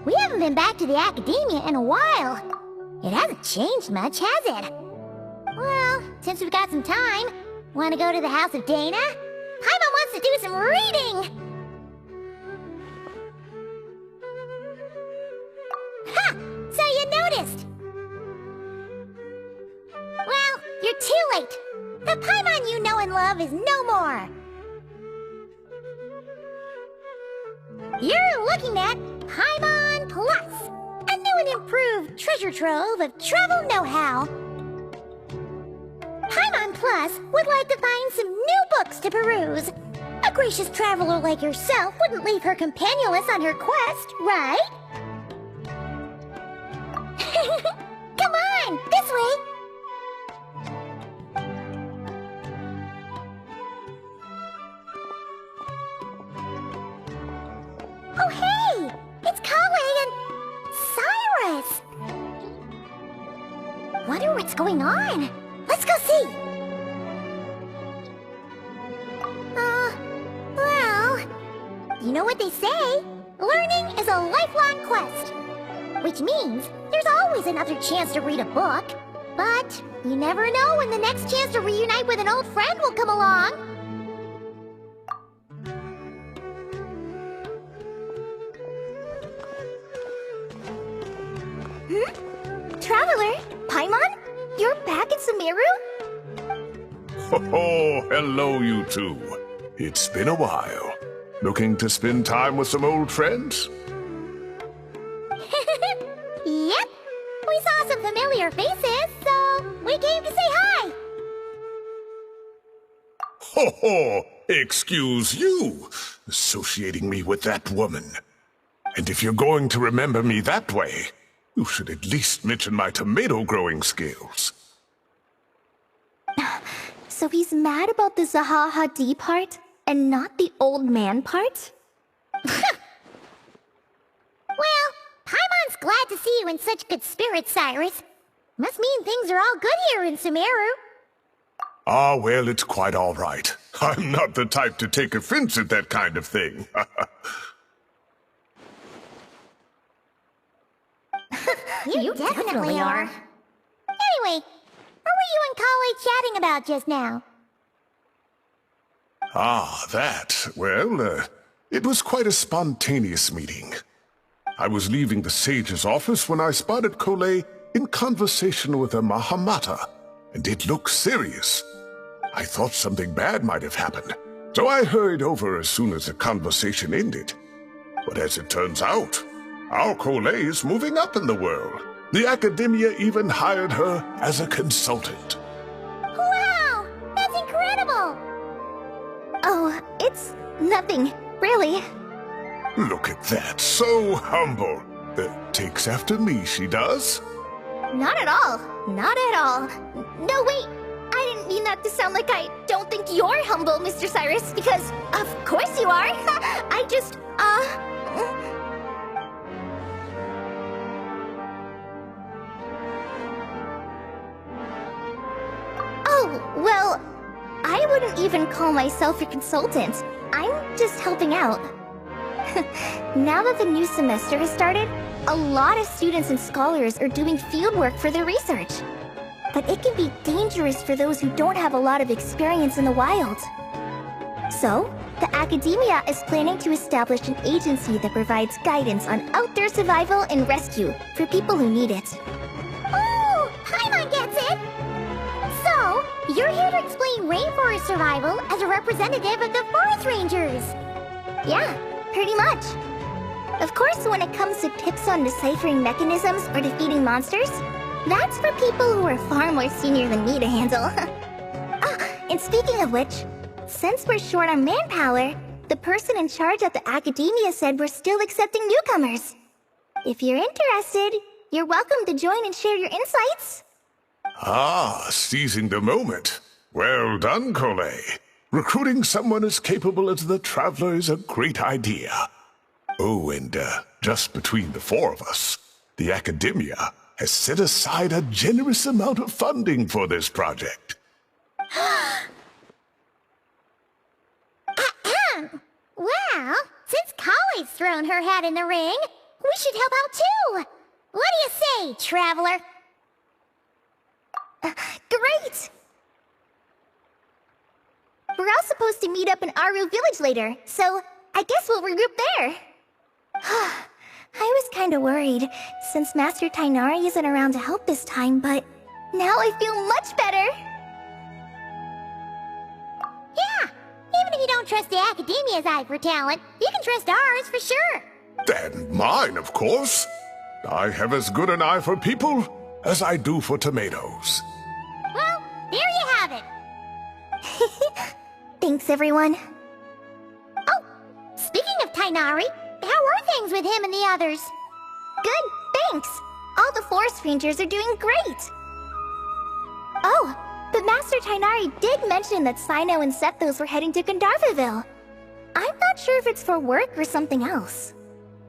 We haven't been back to the academia in a while. It hasn't changed much, has it? Well, since we've got some time, want to go to the house of Dana? Paimon wants to do some reading! Ha! So you noticed! Well, you're too late. The Paimon you know and love is no more. You're looking at Paimon Plus, a new and improved treasure trove of travel know-how. Paimon Plus would like to find some new books to peruse. A gracious traveler like yourself wouldn't leave her companionless on her quest, right? Come on, this way! Oh hey! It's Collei and Cyrus! Wonder what's going on. Let's go see! Well... You know what they say? Learning is a lifelong quest. Which means there's always another chance to read a book. But you never know when the next chance to reunite with an old friend will come along. Traveler, Paimon? You're back in Sumeru? Oh, hello you two. It's been a while. Looking to spend time with some old friends? Yep. We saw some familiar faces, so we came to say hi. Ho ho! Excuse you, associating me with that woman. And if you're going to remember me that way, you should at least mention my tomato growing skills. So he's mad about the Zaha-Hadi part, and not the old man part? Well, Paimon's glad to see you in such good spirits, Cyrus. Must mean things are all good here in Sumeru. Ah, well, it's quite all right. I'm not the type to take offense at that kind of thing. You definitely are. Anyway, what were you and Collei chatting about just now? Ah, that. Well, it was quite a spontaneous meeting. I was leaving the sage's office when I spotted Collei in conversation with a Mahamata, and it looked serious. I thought something bad might have happened, so I hurried over as soon as the conversation ended. But as it turns out, our Collei is moving up in the world. The academia even hired her as a consultant. Wow! That's incredible! Oh, it's nothing, really. Look at that, so humble. Takes after me, she does. Not at all. Not at all. No, wait. I didn't mean that to sound like I don't think you're humble, Mr. Cyrus, because of course you are. I just, Oh, well, I wouldn't even call myself a consultant. I'm just helping out. Now that the new semester has started, a lot of students and scholars are doing fieldwork for their research. But it can be dangerous for those who don't have a lot of experience in the wild. So, the academia is planning to establish an agency that provides guidance on outdoor survival and rescue for people who need it. Oh, Paimon gets it! So, you're here to explain rainforest survival as a representative of the forest rangers! Yeah, pretty much. Of course, when it comes to tips on deciphering mechanisms or defeating monsters, that's for people who are far more senior than me to handle. And speaking of which, since we're short on manpower, the person in charge at the academia said we're still accepting newcomers. If you're interested, you're welcome to join and share your insights. Ah, seizing the moment. Well done, Collei. Recruiting someone as capable as the Traveler is a great idea. Oh, and just between the four of us, the academia has set aside a generous amount of funding for this project. Well, since Collei's thrown her hat in the ring, we should help out too! What do you say, traveler? Great! We're all supposed to meet up in Aru village later, so I guess we'll regroup there. I was kinda worried, since Master Tighnari isn't around to help this time, but now I feel much better! Yeah! Even if you don't trust the Academia's eye for talent, you can trust ours for sure! And mine, of course. I have as good an eye for people as I do for tomatoes. Well, there you have it! Thanks, everyone. Oh, speaking of Tighnari, how are things with him and the others? Good, thanks! All the forest rangers are doing great! Oh, but Master Tighnari did mention that Cyno and Sethos were heading to Gandharvaville. I'm not sure if it's for work or something else.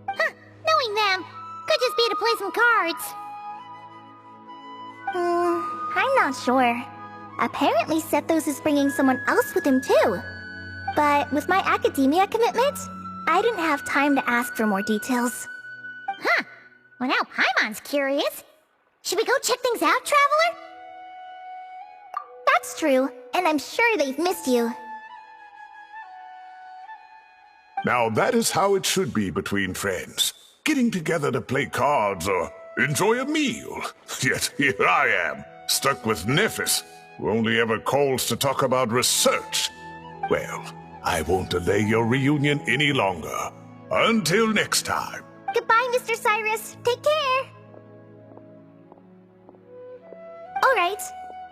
Huh, knowing them, could just be to play some cards. I'm not sure. Apparently Sethos is bringing someone else with him too. But with my academia commitment, I didn't have time to ask for more details. Huh, well now Paimon's curious. Should we go check things out, traveler? That's true, and I'm sure they've missed you. Now that is how it should be between friends. Getting together to play cards or enjoy a meal. Yet here I am, stuck with Nephis, who only ever calls to talk about research. Well, I won't delay your reunion any longer. Until next time. Goodbye, Mr. Cyrus. Take care. Alright,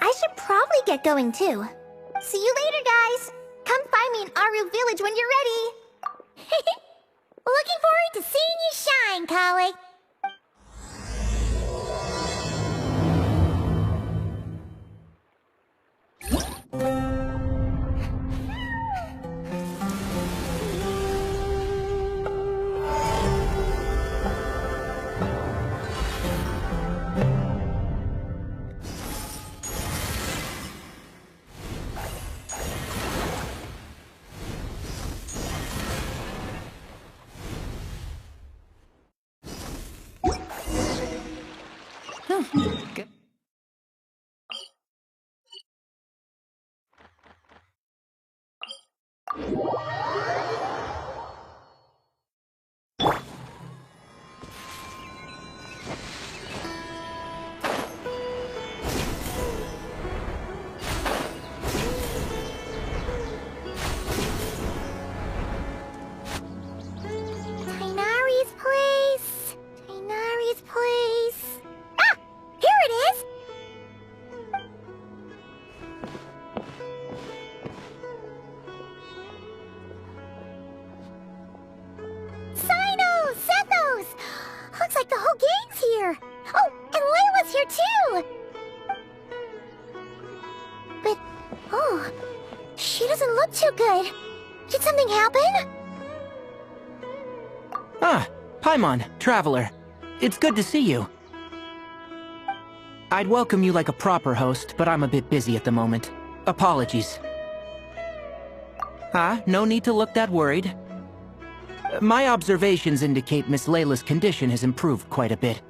I should probably get going too. See you later, guys. Come find me in Aru village when you're ready. Looking forward to seeing you shine, collei. Tighnari's place. Ah! Here it is! Cyno! Sethos! Looks like the whole gang's here. Oh, and Layla's here too! But, oh, she doesn't look too good. Did something happen? Ah, Paimon, traveler. It's good to see you. I'd welcome you like a proper host, but I'm a bit busy at the moment. Apologies. Ah, no need to look that worried. My observations indicate Miss Layla's condition has improved quite a bit.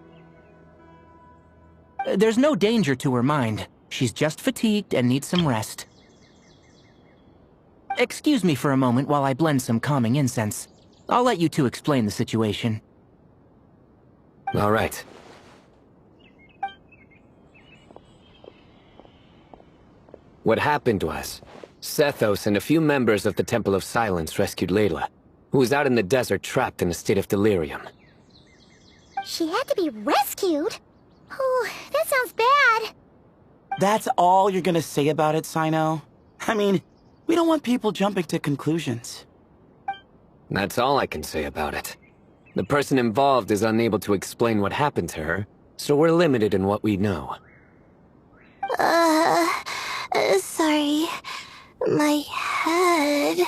There's no danger to her mind. She's just fatigued and needs some rest. Excuse me for a moment while I blend some calming incense. I'll let you two explain the situation. All right. What happened was, Sethos and a few members of the Temple of Silence rescued Layla, who was out in the desert trapped in a state of delirium. She had to be rescued? Oh, that sounds bad. That's all you're gonna say about it, Cyno? I mean, we don't want people jumping to conclusions. That's all I can say about it. The person involved is unable to explain what happened to her, so we're limited in what we know. Sorry. My head...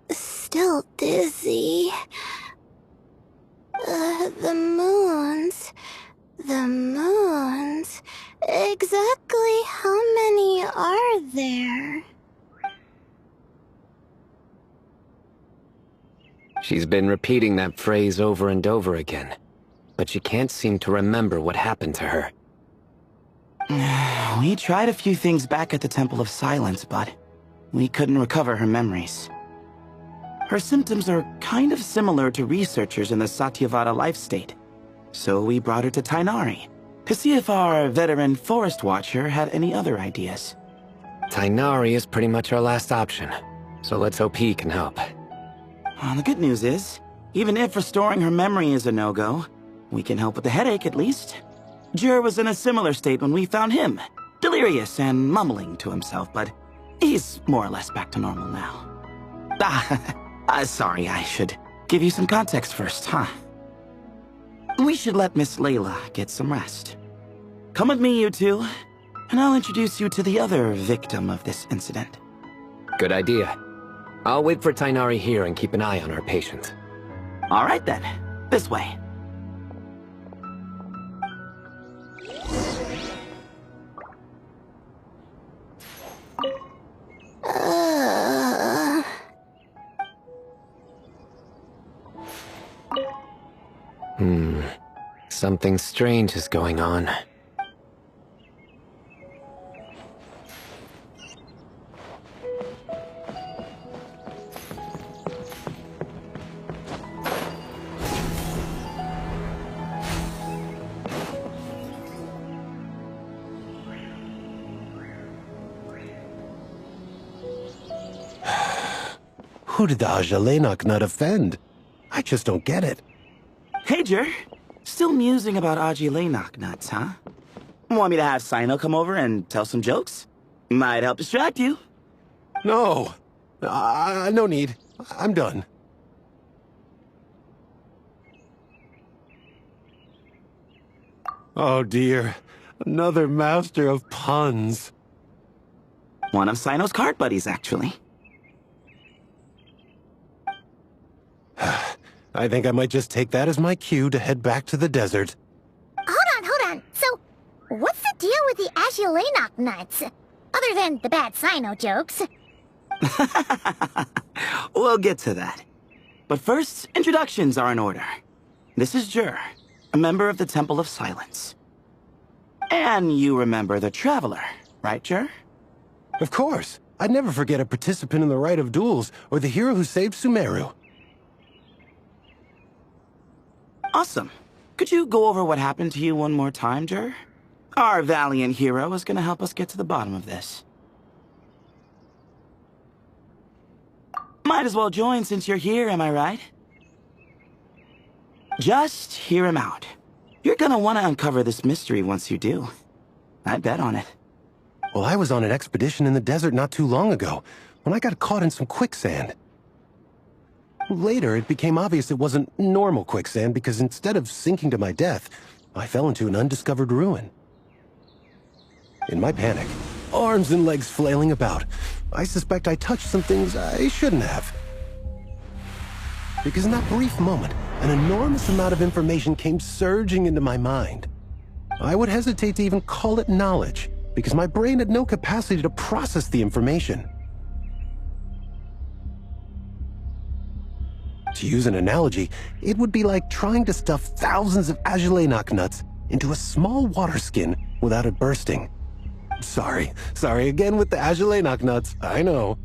still dizzy. The moons... Exactly how many are there? She's been repeating that phrase over and over again. but she can't seem to remember what happened to her. We tried a few things back at the Temple of Silence, but we couldn't recover her memories. Her symptoms are kind of similar to researchers in the Satyavada life state, so we brought her to Tighnari to see if our veteran forest watcher had any other ideas. Tighnari is pretty much our last option, so let's hope he can help. The good news is, even if restoring her memory is a no-go, we can help with the headache at least. Jur was in a similar state when we found him, delirious and mumbling to himself, but he's more or less back to normal now. Sorry, I should give you some context first, huh? We should let Miss Layla get some rest. Come with me, you two, and I'll introduce you to the other victim of this incident. Good idea. I'll wait for Tighnari here and keep an eye on our patient. All right then, this way. Something strange is going on. Who did the alhaitham not offend? I just don't get it. Hey, Jur. Still musing about alhaitham nuts, huh? Want me to have Cyno come over and tell some jokes? Might help distract you. No. No need. I'm done. Oh dear. Another master of puns. One of Cyno's card buddies, actually. I think I might just take that as my cue to head back to the desert. Hold on. So, what's the deal with the alhaitham nuts? Other than the bad Cyno jokes. We'll get to that. But first, introductions are in order. This is Jur, a member of the Temple of Silence. And you remember the Traveler, right, Jur? Of course. I'd never forget a participant in the Rite of Duels or the hero who saved Sumeru. Awesome. Could you go over what happened to you one more time, Jur? Our valiant hero is gonna help us get to the bottom of this. Might as well join since you're here, am I right? Just hear him out. You're gonna want to uncover this mystery once you do. I bet on it. Well, I was on an expedition in the desert not too long ago, when I got caught in some quicksand. Later, it became obvious it wasn't normal quicksand because instead of sinking to my death, I fell into an undiscovered ruin. In my panic, arms and legs flailing about, I suspect I touched some things I shouldn't have. Because in that brief moment, an enormous amount of information came surging into my mind. I would hesitate to even call it knowledge, because my brain had no capacity to process the information. To use an analogy, it would be like trying to stuff thousands of alhaitham nuts into a small water skin without it bursting. Sorry again with the alhaitham nuts, I know.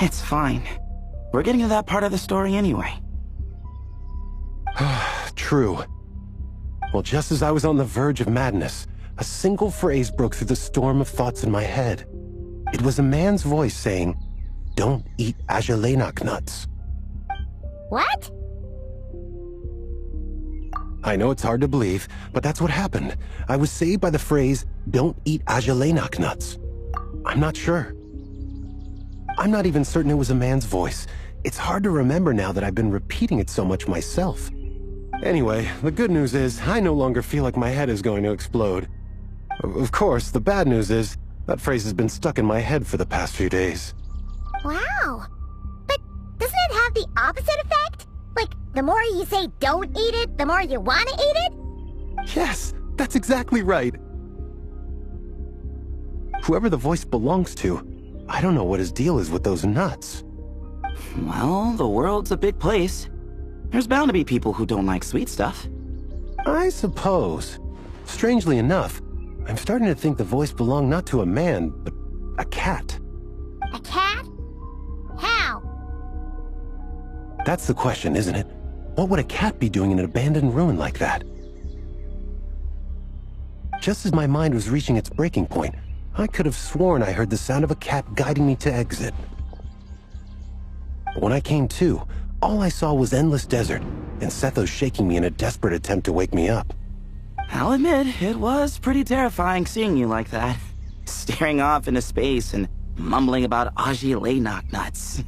It's fine. We're getting to that part of the story anyway. True. Well, just as I was on the verge of madness, a single phrase broke through the storm of thoughts in my head. It was a man's voice saying, "Don't eat alhaitham nuts." What? I know it's hard to believe, but that's what happened. I was saved by the phrase, "Don't eat alhaitham nuts." I'm not sure. I'm not even certain it was a man's voice. It's hard to remember now that I've been repeating it so much myself. Anyway, the good news is I no longer feel like my head is going to explode. Of course, the bad news is that phrase has been stuck in my head for the past few days. Wow. But doesn't it have the opposite effect? Like, the more you say don't eat it, the more you want to eat it? Yes, that's exactly right. Whoever the voice belongs to, I don't know what his deal is with those nuts. Well, the world's a big place. There's bound to be people who don't like sweet stuff. I suppose. Strangely enough, I'm starting to think the voice belonged not to a man, but a cat. A cat? How? That's the question, isn't it? What would a cat be doing in an abandoned ruin like that? Just as my mind was reaching its breaking point, I could have sworn I heard the sound of a cat guiding me to exit. But when I came to, all I saw was endless desert, and Sethos shaking me in a desperate attempt to wake me up. I'll admit, it was pretty terrifying seeing you like that. Staring off into space and mumbling about alhaitham nuts.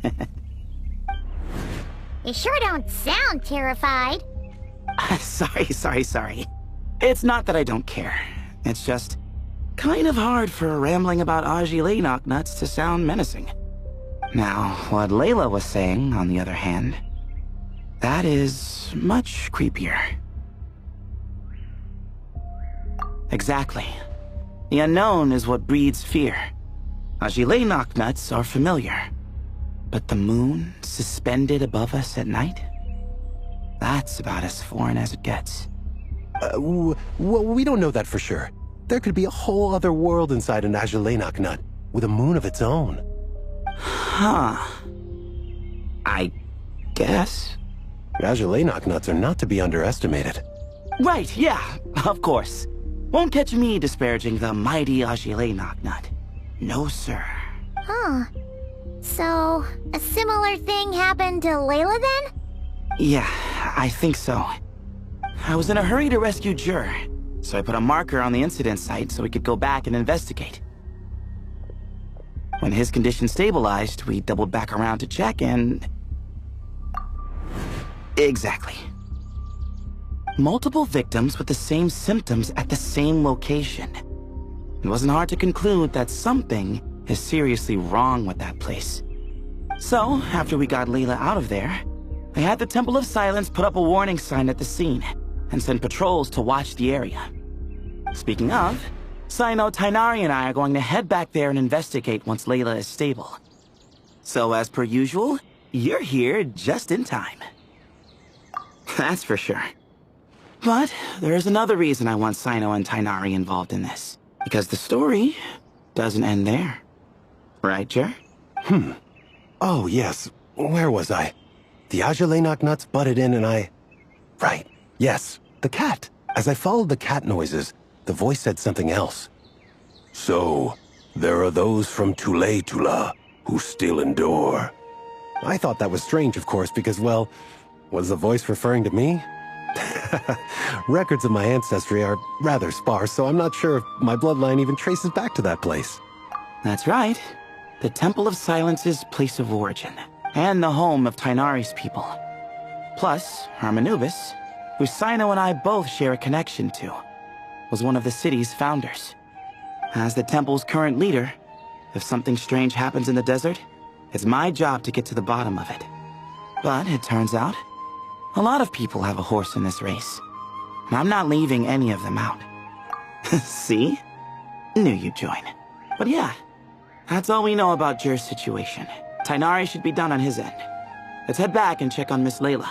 You sure don't sound terrified. Sorry. It's not that I don't care. It's just kind of hard for rambling about alhaitham nuts to sound menacing. Now, what Layla was saying, on the other hand, that is much creepier. Exactly. The unknown is what breeds fear. alhaitham nuts are familiar. But the moon, suspended above us at night? That's about as foreign as it gets. Well, we don't know that for sure. There could be a whole other world inside an alhaitham nut, with a moon of its own. Huh. I guess. Alhaitham nuts are not to be underestimated. Right, yeah, of course. Won't catch me disparaging the mighty alhaitham nut. No, sir. Huh. So, a similar thing happened to Layla then? Yeah, I think so. I was in a hurry to rescue Jur, so I put a marker on the incident site so we could go back and investigate. When his condition stabilized, we doubled back around to check and... Exactly. Multiple victims with the same symptoms at the same location. It wasn't hard to conclude that something is seriously wrong with that place. So, after we got Layla out of there, I had the Temple of Silence put up a warning sign at the scene and send patrols to watch the area. Speaking of, Cyno, Tighnari, and I are going to head back there and investigate once Layla is stable. So as per usual, you're here just in time. That's for sure. But there's another reason I want Cyno and Tighnari involved in this. Because the story doesn't end there. Right, Jer? Oh, yes. Where was I? The alhaitham nuts butted in and I... Right. Yes, the cat. As I followed the cat noises, the voice said something else. So, there are those from Tula who still endure. I thought that was strange, of course, because, well, was the voice referring to me? Records of my ancestry are rather sparse, so I'm not sure if my bloodline even traces back to that place. That's right. The Temple of Silence's place of origin, and the home of Tighnari's people. Plus, Anubis, who Cyno and I both share a connection to, was one of the city's founders. As the temple's current leader, if something strange happens in the desert, it's my job to get to the bottom of it. But it turns out, a lot of people have a horse in this race, and I'm not leaving any of them out. See? Knew you'd join. But yeah, that's all we know about Jur's situation. Tighnari should be done on his end. Let's head back and check on Miss Layla.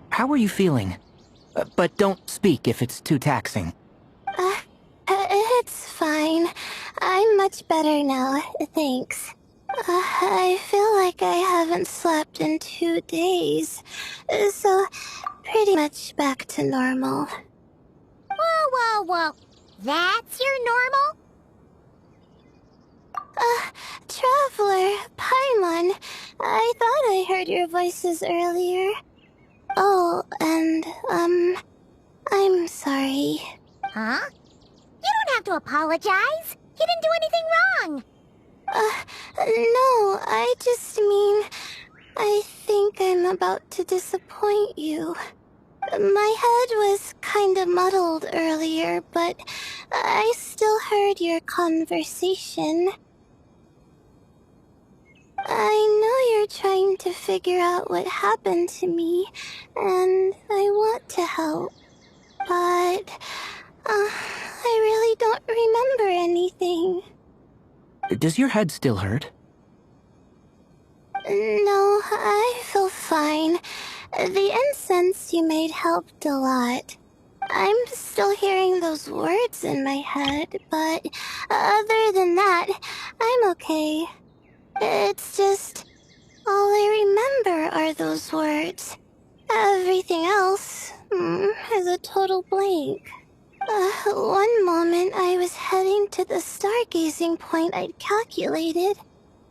How are you feeling? But don't speak if it's too taxing. It's fine. I'm much better now, thanks. I feel like I haven't slept in 2 days, so pretty much back to normal. Whoa. That's your normal? Traveler, Paimon, I thought I heard your voices earlier. Oh, and, I'm sorry. Huh? You don't have to apologize. You didn't do anything wrong. No, I just mean, I think I'm about to disappoint you. My head was kinda muddled earlier, but I still heard your conversation. I know you're trying to figure out what happened to me, and I want to help. But, I really don't remember anything. Does your head still hurt? No, I feel fine. The incense you made helped a lot. I'm still hearing those words in my head, but other than that, I'm okay. It's just, all I remember are those words. Everything else is a total blank. One moment I was heading to the stargazing point I'd calculated,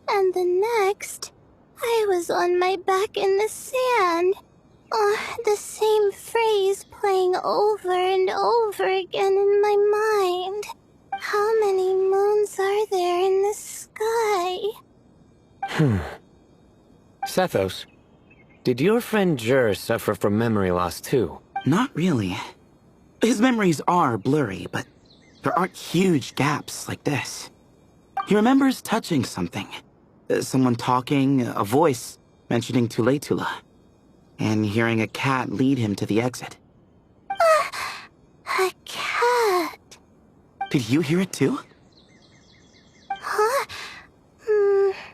and the next, I was on my back in the sand. The same phrase playing over and over again in my mind. How many moons are there in the sky? Sethos, did your friend Jur suffer from memory loss too? Not really. His memories are blurry, but there aren't huge gaps like this. He remembers touching something. Someone talking, a voice mentioning Tuletula, and hearing a cat lead him to the exit. A cat. Did you hear it too? Huh?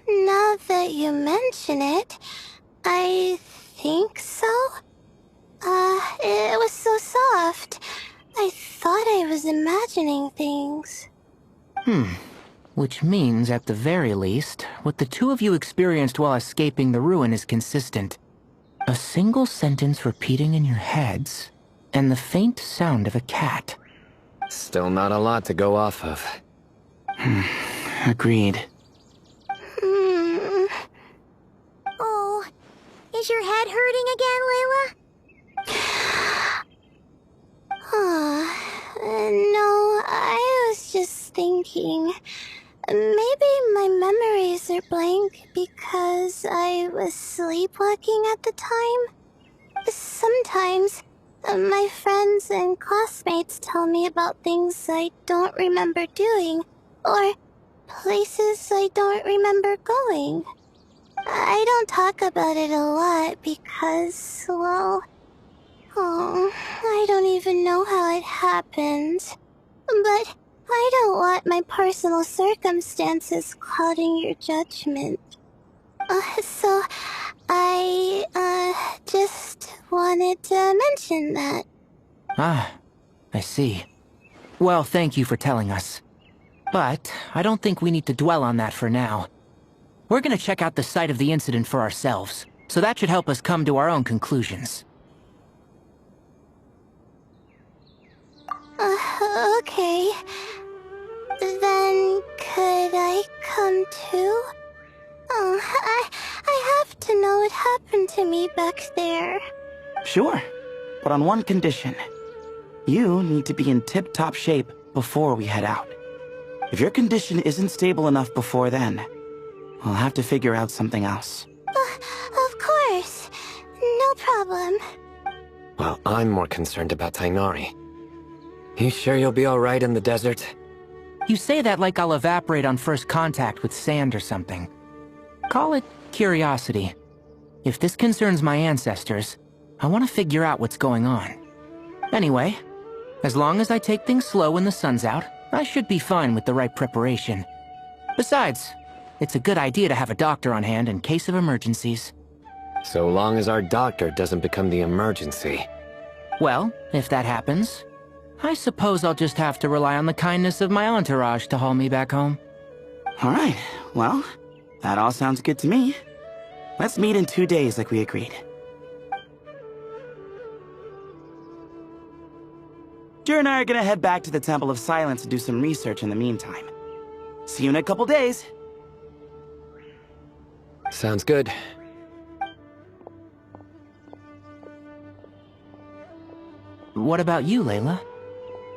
Now that you mention it, I think so. It was so soft. I thought I was imagining things. Which means, at the very least, what the two of you experienced while escaping the ruin is consistent. A single sentence repeating in your heads, and the faint sound of a cat. Still not a lot to go off of. Agreed. Oh, is your head hurting again, Layla? No, I was just thinking. Maybe my memories are blank because I was sleepwalking at the time. Sometimes, my friends and classmates tell me about things I don't remember doing, or places I don't remember going. I don't talk about it a lot because, well, I don't even know how it happened. But I don't want my personal circumstances clouding your judgment. So I, just wanted to mention that. Ah, I see. Well, thank you for telling us. But I don't think we need to dwell on that for now. We're gonna check out the site of the incident for ourselves, so that should help us come to our own conclusions. Okay. Then could I come too? I have to know what happened to me back there. Sure, but on one condition. You need to be in tip-top shape before we head out. If your condition isn't stable enough before then, we'll have to figure out something else. Of course. No problem. Well, I'm more concerned about Tighnari. You sure you'll be alright in the desert? You say that like I'll evaporate on first contact with sand or something. Call it curiosity. If this concerns my ancestors, I want to figure out what's going on. Anyway, as long as I take things slow when the sun's out, I should be fine with the right preparation. Besides, it's a good idea to have a doctor on hand in case of emergencies. So long as our doctor doesn't become the emergency. Well, if that happens, I suppose I'll just have to rely on the kindness of my entourage to haul me back home. Alright, well, that all sounds good to me. Let's meet in 2 days like we agreed. Jer and I are gonna head back to the Temple of Silence to do some research in the meantime. See you in a couple days. Sounds good. What about you, Layla?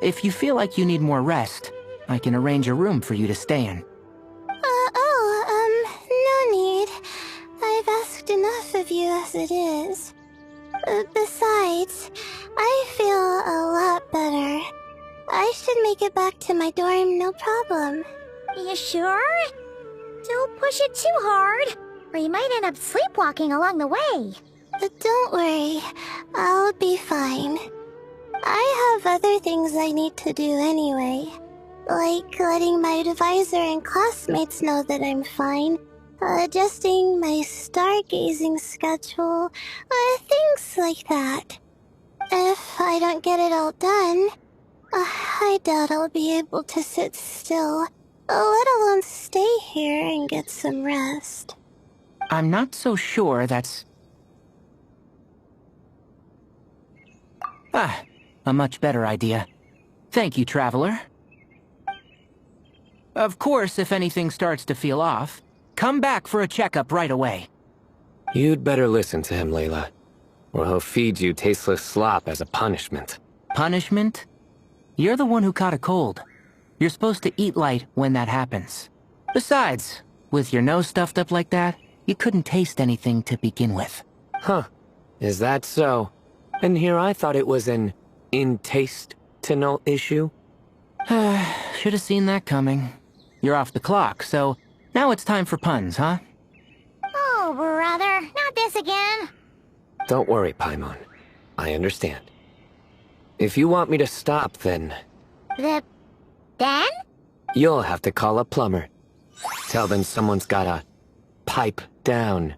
If you feel like you need more rest, I can arrange a room for you to stay in. No need. I've asked enough of you as it is. Besides, I feel a make it back to my dorm, no problem. You sure? Don't push it too hard, or you might end up sleepwalking along the way. Don't worry, I'll be fine. I have other things I need to do anyway. Like letting my advisor and classmates know that I'm fine. Adjusting my stargazing schedule. Things like that. If I don't get it all done, I doubt I'll be able to sit still, let alone stay here and get some rest. I'm not so sure that's... a much better idea. Thank you, Traveler. Of course, if anything starts to feel off, come back for a checkup right away. You'd better listen to him, Layla, or he'll feed you tasteless slop as a punishment. Punishment? You're the one who caught a cold. You're supposed to eat light when that happens. Besides, with your nose stuffed up like that, you couldn't taste anything to begin with. Huh. Is that so? And here I thought it was an in-taste-to-know issue. Should have seen that coming. You're off the clock, so now it's time for puns, huh? Oh, brother, not this again. Don't worry, Paimon. I understand. If you want me to stop, then... Then? You'll have to call a plumber. Tell them someone's gotta pipe down.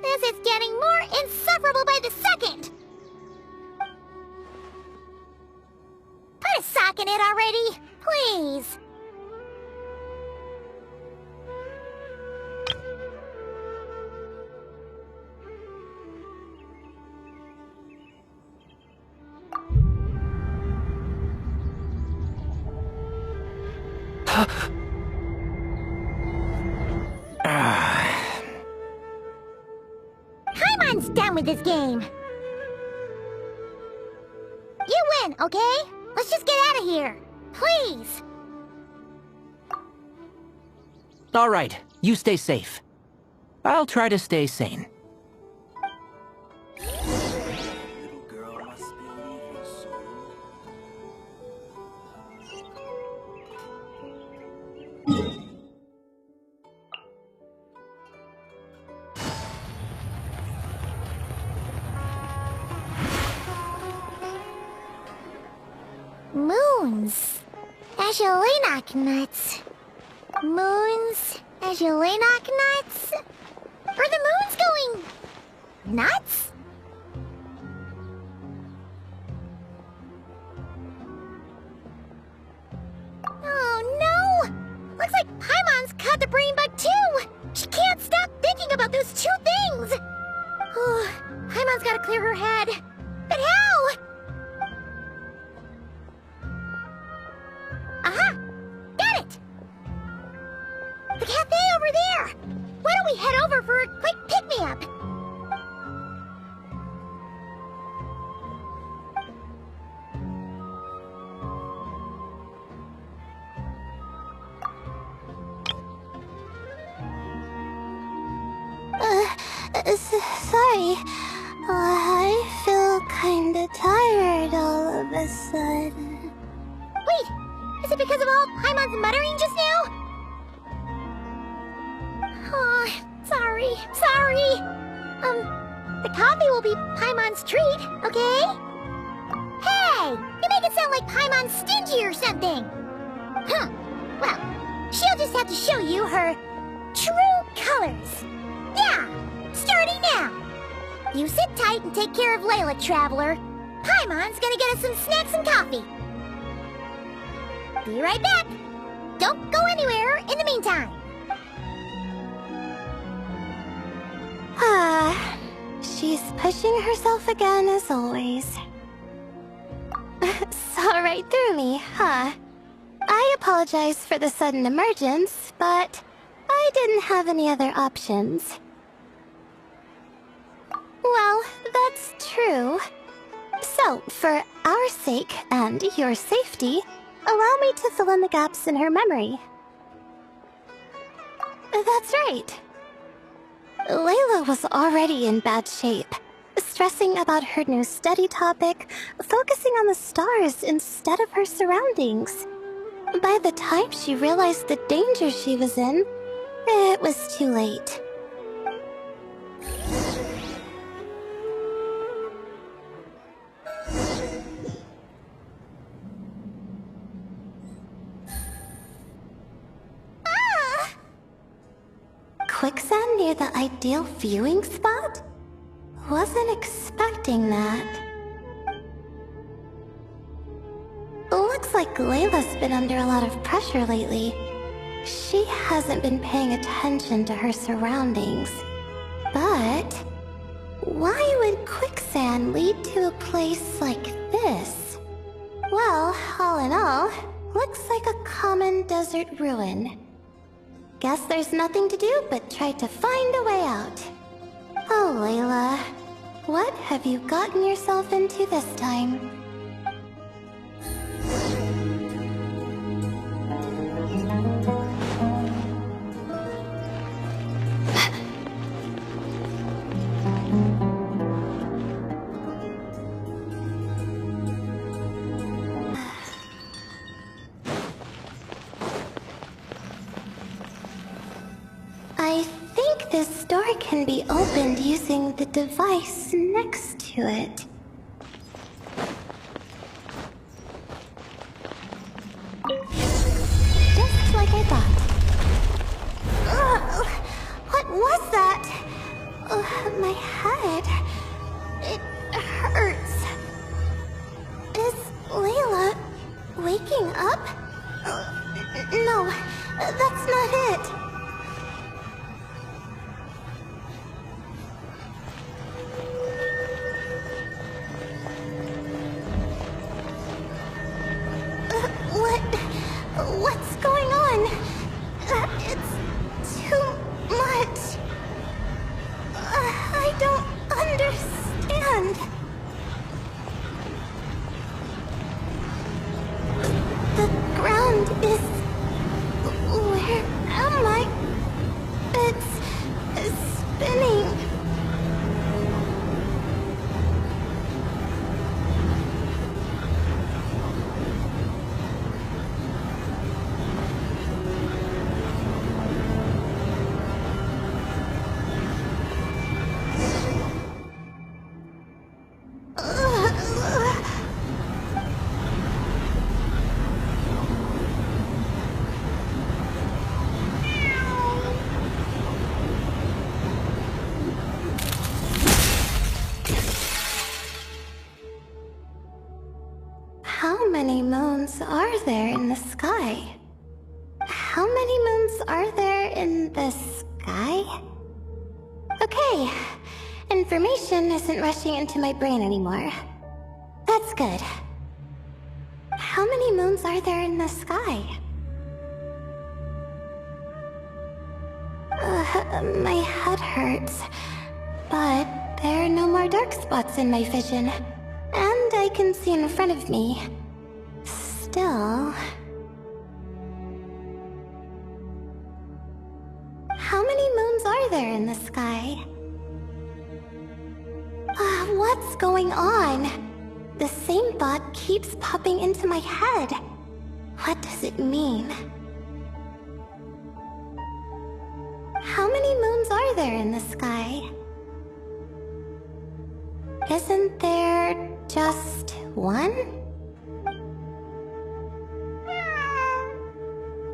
This is getting more insufferable by the second! Put a sock in it already, please! Paimon's done with this game. You win, okay? Let's just get out of here. Please. All right, you stay safe. I'll try to stay sane. Moons. Azulenoc nuts. Moons. Azulenoc nuts? Are the moons going... nuts? Oh no! Looks like Paimon's caught the brain bug too! She can't stop thinking about those two things! Oh, Paimon's gotta clear her head. But how? Aha! Got it! The cafe over there! Why don't we head over for a quick pick-me-up? Sorry. I feel kinda tired all of a sudden. Wait! Is it because of all Paimon's muttering just now? Oh, sorry. The coffee will be Paimon's treat, okay? Hey! You make it sound like Paimon's stingy or something! Huh. Well, she'll just have to show you her true colors. Yeah! Starting now! You sit tight and take care of Layla, Traveler. Paimon's gonna get us some snacks and coffee. Be right back! Don't go anywhere in the meantime! She's pushing herself again as always. Saw right through me, huh? I apologize for the sudden emergence, but I didn't have any other options. Well, that's true. So, for our sake and your safety, allow me to fill in the gaps in her memory. That's right. Layla was already in bad shape, stressing about her new study topic, focusing on the stars instead of her surroundings. By the time she realized the danger she was in, it was too late. Quicksand near the ideal viewing spot? Wasn't expecting that. Looks like Layla's been under a lot of pressure lately. She hasn't been paying attention to her surroundings. But why would quicksand lead to a place like this? Well, all in all, looks like a common desert ruin. Guess there's nothing to do but try to find a way out. Oh, Layla, what have you gotten yourself into this time? I think this door can be opened using the device next to it. Just like I thought. What was that? My head. It hurts. Is Layla waking up? No, that's not it. What's going on? It's too much. I don't understand. The ground is... Where am I? It's spinning. How many moons are there in the sky? How many moons are there in the sky? Okay, information isn't rushing into my brain anymore. That's good. How many moons are there in the sky? My head hurts, but there are no more dark spots in my vision. And I can see in front of me. Still... How many moons are there in the sky? What's going on? The same thought keeps popping into my head. What does it mean? How many moons are there in the sky? Isn't there just one?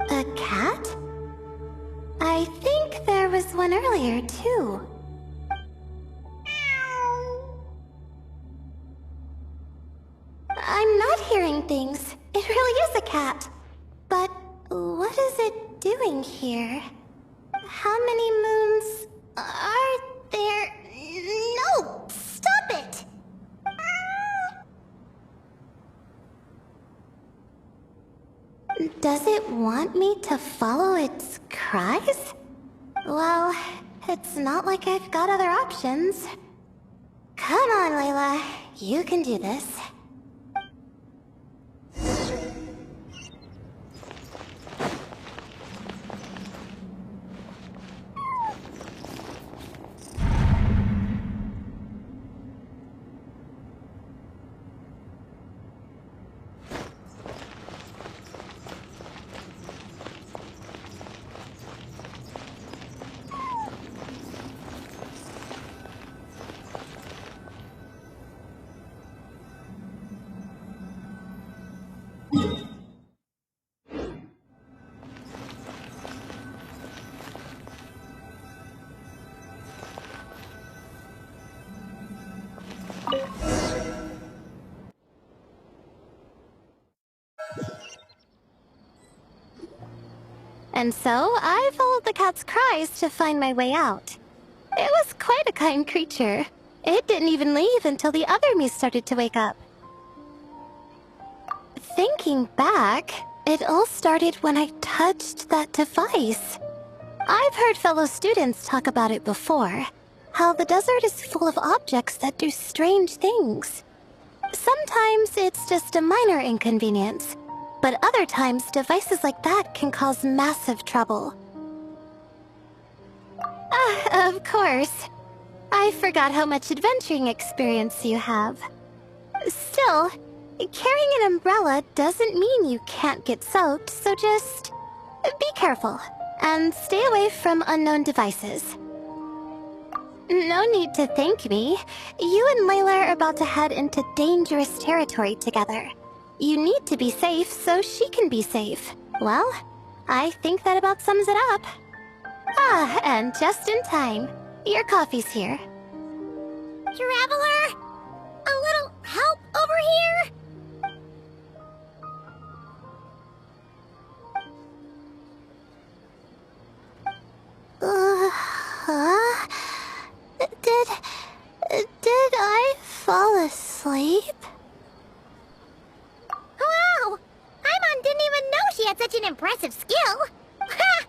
A cat? I think there was one earlier, too. I'm not hearing things. It really is a cat. But what is it doing here? How many moons are there? No! Stop it! Does it want me to follow its cries? Well, it's not like I've got other options. Come on, Layla. You can do this. And so, I followed the cat's cries to find my way out. It was quite a kind creature. It didn't even leave until the other me started to wake up. Thinking back, it all started when I touched that device. I've heard fellow students talk about it before. How the desert is full of objects that do strange things. Sometimes it's just a minor inconvenience, but other times devices like that can cause massive trouble. Of course. I forgot how much adventuring experience you have. Still, carrying an umbrella doesn't mean you can't get soaked, so just be careful and stay away from unknown devices. No need to thank me. You and Layla are about to head into dangerous territory together. You need to be safe so she can be safe. Well, I think that about sums it up. Ah, and just in time. Your coffee's here. Traveler? A little help over here? Did I fall asleep? Wow! Paimon didn't even know she had such an impressive skill! Ha!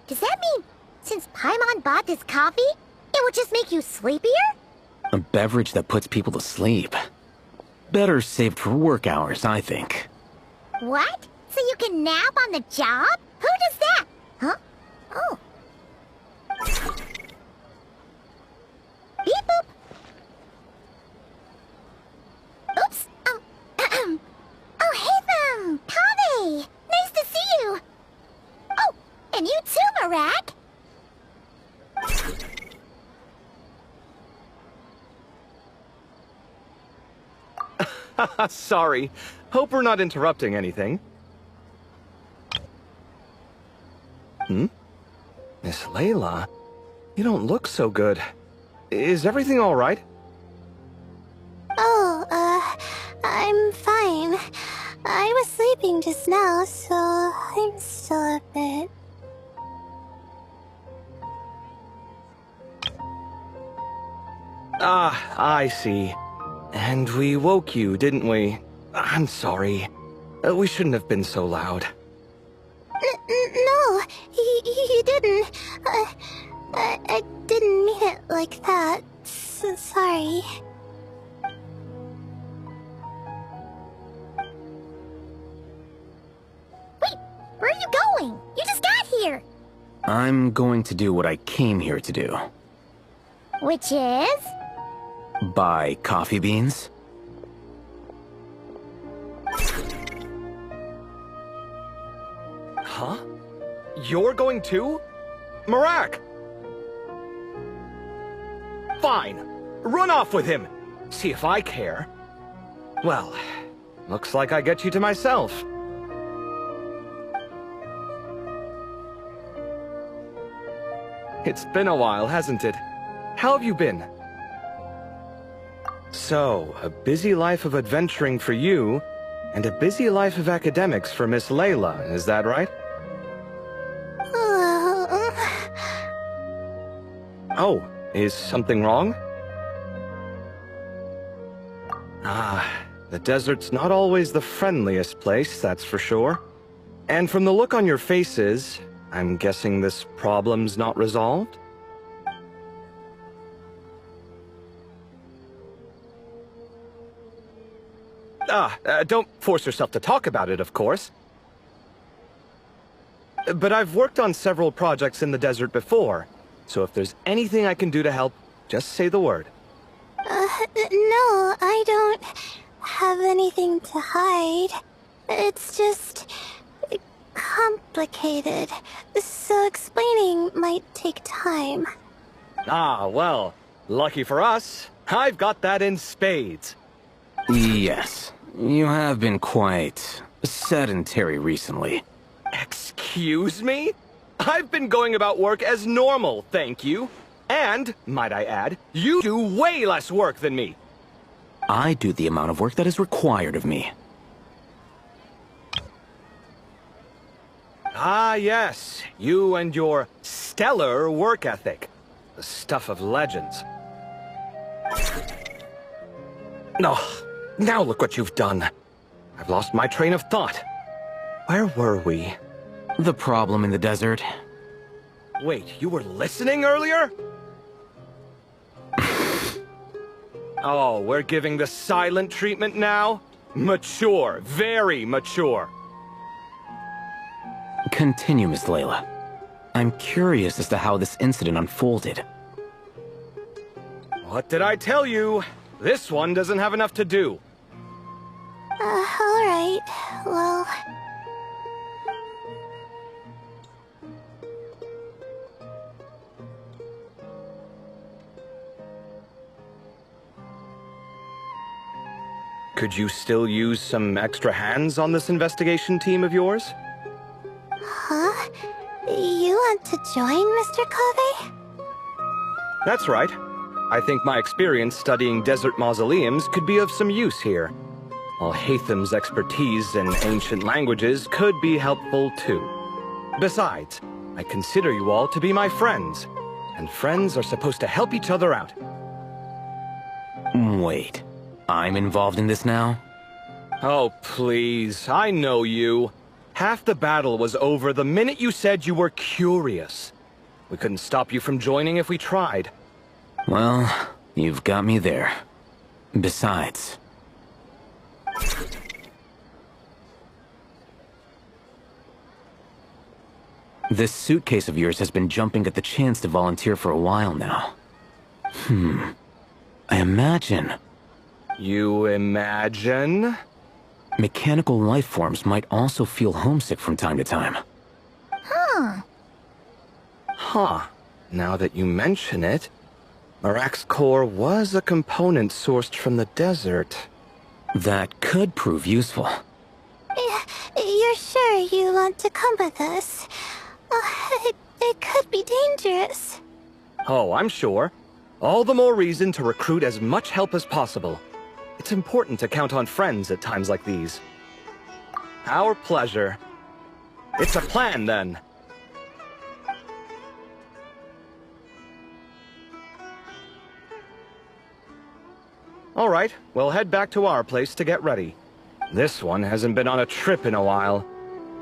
Does that mean, since Paimon bought this coffee, it would just make you sleepier? A beverage that puts people to sleep. Better saved for work hours, I think. What? So you can nap on the job? Who does that? Huh? Oh. Beep boop. Oops. Alhaitham! Kaveh! Nice to see you! Oh, and you too, Marak! Sorry. Hope we're not interrupting anything. Miss Layla? You don't look so good. Is everything all right? Oh, I'm fine. I was sleeping just now, so I'm still a bit... Ah, I see. And we woke you, didn't we? I'm sorry. We shouldn't have been so loud. No, you didn't. I didn't mean it like that. Sorry. Wait, where are you going? You just got here! I'm going to do what I came here to do. Which is? Buy coffee beans? Huh? You're going too? Marak! Fine. Run off with him. See if I care. Well, looks like I get you to myself. It's been a while, hasn't it? How have you been? So, a busy life of adventuring for you, and a busy life of academics for Miss Layla, is that right? Oh, is something wrong? Ah, the desert's not always the friendliest place, that's for sure. And from the look on your faces, I'm guessing this problem's not resolved? Don't force yourself to talk about it, of course. But I've worked on several projects in the desert before, so if there's anything I can do to help, just say the word. No, I don't have anything to hide. It's just complicated, so explaining might take time. Ah, well, lucky for us, I've got that in spades. Yes, you have been quite sedentary recently. Excuse me? I've been going about work as normal, thank you. And, might I add, you do way less work than me. I do the amount of work that is required of me. Ah, yes. You and your stellar work ethic. The stuff of legends. No, now look what you've done. I've lost my train of thought. Where were we? The problem in the desert. Wait, you were listening earlier? Oh, we're giving the silent treatment now? Mature, very mature. Continue, Miss Layla. I'm curious as to how this incident unfolded. What did I tell you? This one doesn't have enough to do. Alright. Well... Could you still use some extra hands on this investigation team of yours? Huh? You want to join, Mr. Kaveh? That's right. I think my experience studying desert mausoleums could be of some use here. Alhaitham's expertise in ancient languages could be helpful too. Besides, I consider you all to be my friends, and friends are supposed to help each other out. Wait, I'm involved in this now? Oh, please, I know you. Half the battle was over the minute you said you were curious. We couldn't stop you from joining if we tried. Well, you've got me there. Besides... this suitcase of yours has been jumping at the chance to volunteer for a while now. I imagine... You imagine? Mechanical life forms might also feel homesick from time to time. Huh. Now that you mention it, Marak's core was a component sourced from the desert. That could prove useful. You're sure you want to come with us? It could be dangerous. Oh, I'm sure. All the more reason to recruit as much help as possible. It's important to count on friends at times like these. Our pleasure. It's a plan, then. All right, we'll head back to our place to get ready. This one hasn't been on a trip in a while.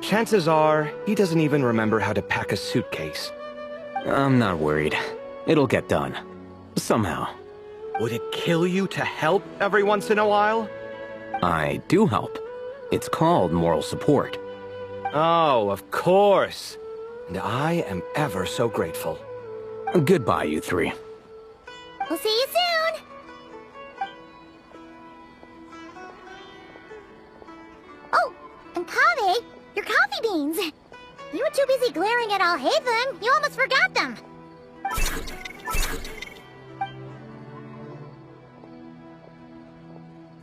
Chances are, he doesn't even remember how to pack a suitcase. I'm not worried. It'll get done. Somehow. Would it kill you to help every once in a while? I do help. It's called moral support. Oh, of course. And I am ever so grateful. Goodbye, you three. We'll see you soon! Oh, and Kaveh, your coffee beans! You were too busy glaring at alhaitham, you almost forgot them!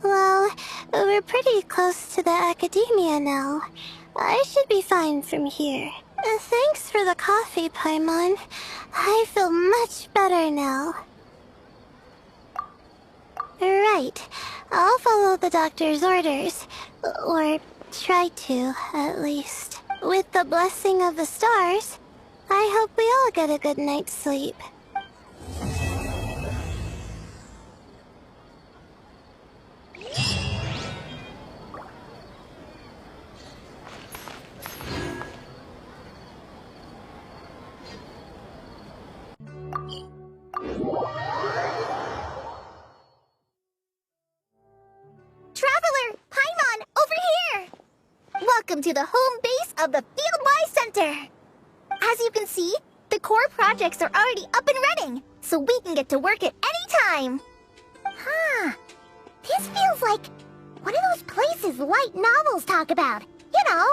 Well, we're pretty close to the academia now. I should be fine from here. Thanks for the coffee, Paimon. I feel much better now. Right. I'll follow the doctor's orders. Or try to, at least. With the blessing of the stars, I hope we all get a good night's sleep. Traveler, Paimon, over here! Welcome to the home base of the Fieldwise Center! As you can see, the core projects are already up and running, so we can get to work at any time! Huh. This feels like one of those places light novels talk about. You know,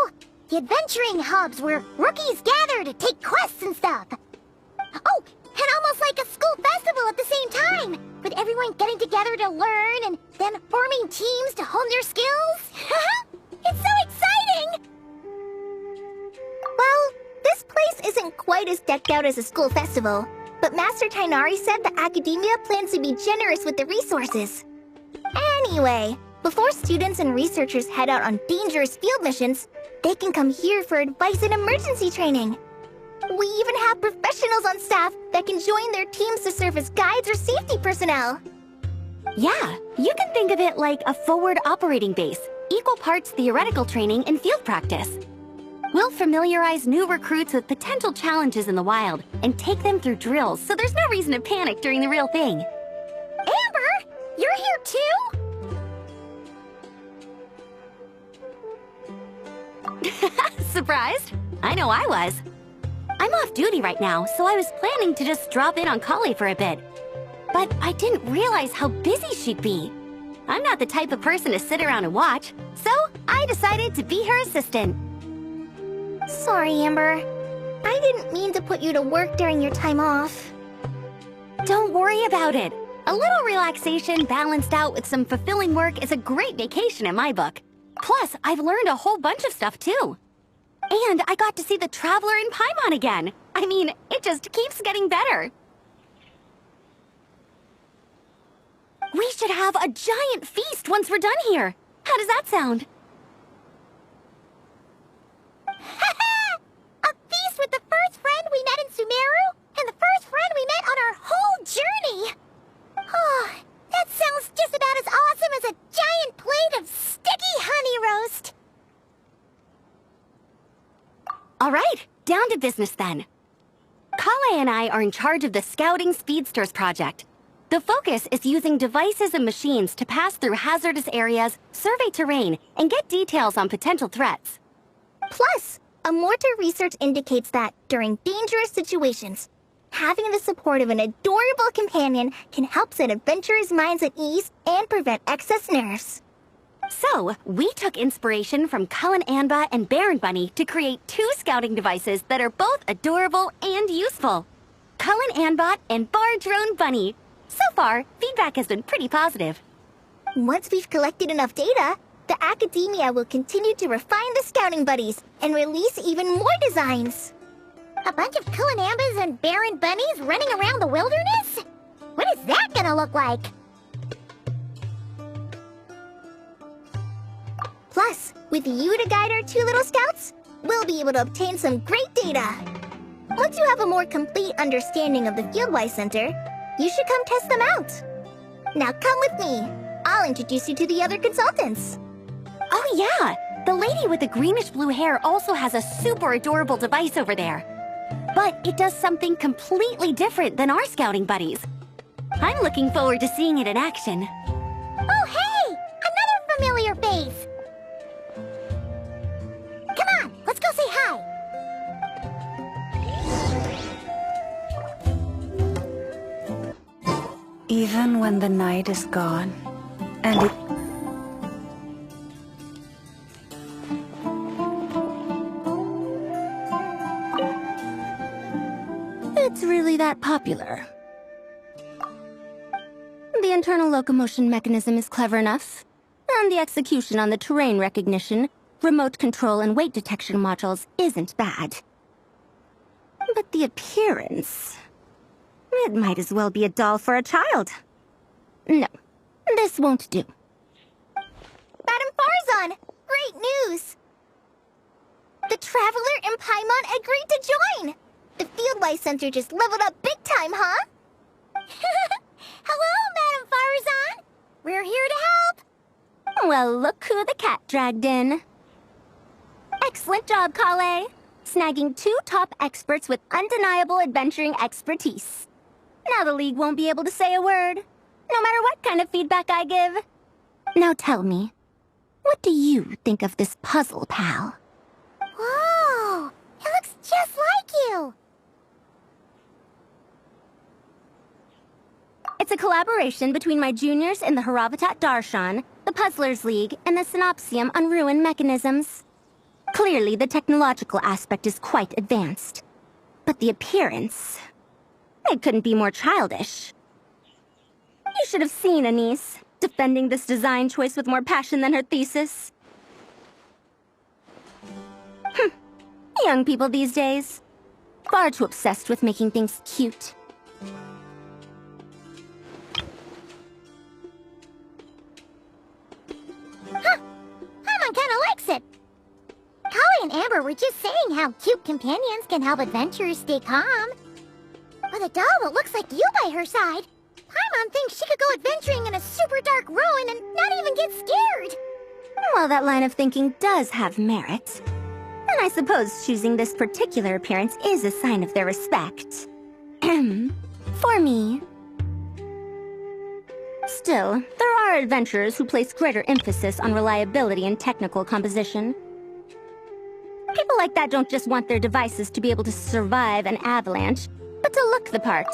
the adventuring hubs where rookies gather to take quests and stuff. Oh, and almost like a school festival at the same time, with everyone getting together to learn and then forming teams to hone their skills. It's so exciting! Well, this place isn't quite as decked out as a school festival, but Master Tighnari said the academia plans to be generous with the resources. Anyway, before students and researchers head out on dangerous field missions, They can come here for advice and emergency training. We even have professionals on staff that can join their teams to serve as guides or safety personnel. Yeah, you can think of it like a forward operating base, equal parts theoretical training and field practice. We'll familiarize new recruits with potential challenges in the wild and take them through drills so there's no reason to panic during the real thing. Amber, you're here too? Surprised? I know I was. I'm off duty right now, so I was planning to just drop in on Collei for a bit. But I didn't realize how busy she'd be. I'm not the type of person to sit around and watch, so I decided to be her assistant. Sorry, Amber. I didn't mean to put you to work during your time off. Don't worry about it. A little relaxation balanced out with some fulfilling work is a great vacation in my book. Plus, I've learned a whole bunch of stuff too. And I got to see the Traveler in Paimon again. I mean, it just keeps getting better. We should have a giant feast once we're done here. How does that sound? A feast with the first friend we met in Sumeru, and the first friend we met on our whole journey! Oh, that sounds just about as awesome as a giant plate of sticky honey roast! All right, down to business then. Collei and I are in charge of the Scouting Speedsters project. The focus is using devices and machines to pass through hazardous areas, survey terrain, and get details on potential threats. Plus, a mortar research indicates that, during dangerous situations, having the support of an adorable companion can help set adventurers' minds at ease and prevent excess nerves. So, we took inspiration from Cullen Anba and Baron Bunny to create 2 scouting devices that are both adorable and useful. Cullen Anbot and Bar Drone Bunny. So far, feedback has been pretty positive. Once we've collected enough data, the academia will continue to refine the scouting buddies and release even more designs. A bunch of Kulanambas and Baron Bunnies running around the wilderness? What is that gonna look like? Plus, with you to guide our 2 little scouts, we'll be able to obtain some great data. Once you have a more complete understanding of the Fieldwise Center, you should come test them out. Now come with me. I'll introduce you to the other consultants. Oh yeah! The lady with the greenish-blue hair also has a super adorable device over there. But it does something completely different than our scouting buddies. I'm looking forward to seeing it in action. Oh hey! Another familiar face! Come on, let's go say hi! Even when the night is gone, and it... It's really that popular. The internal locomotion mechanism is clever enough, and the execution on the terrain recognition, remote control, and weight detection modules isn't bad. But the appearance... it might as well be a doll for a child. No, this won't do. Madam Faruzan, great news! The Traveler and Paimon agreed to join! The Fieldwise Center just leveled up big time, huh? Hello, Madam Faruzan! We're here to help! Well, look who the cat dragged in. Excellent job, Collei. Snagging 2 top experts with undeniable adventuring expertise. Now the League won't be able to say a word, no matter what kind of feedback I give. Now tell me, what do you think of this puzzle, pal? Whoa! It looks just like you! It's a collaboration between my juniors in the Haravatat Darshan, the Puzzlers League, and the Synopsium on Ruin Mechanisms. Clearly, the technological aspect is quite advanced. But the appearance... it couldn't be more childish. You should have seen Anise, defending this design choice with more passion than her thesis. Young people these days. Far too obsessed with making things cute. Huh. Paimon kinda likes it. Collei we're just saying how cute companions can help adventurers stay calm. With a doll that looks like you by her side, Paimon thinks she could go adventuring in a super dark ruin and not even get scared. Well, that line of thinking does have merit. And I suppose choosing this particular appearance is a sign of their respect. For me. Still, there are adventurers who place greater emphasis on reliability and technical composition. People like that don't just want their devices to be able to survive an avalanche, but to look the part,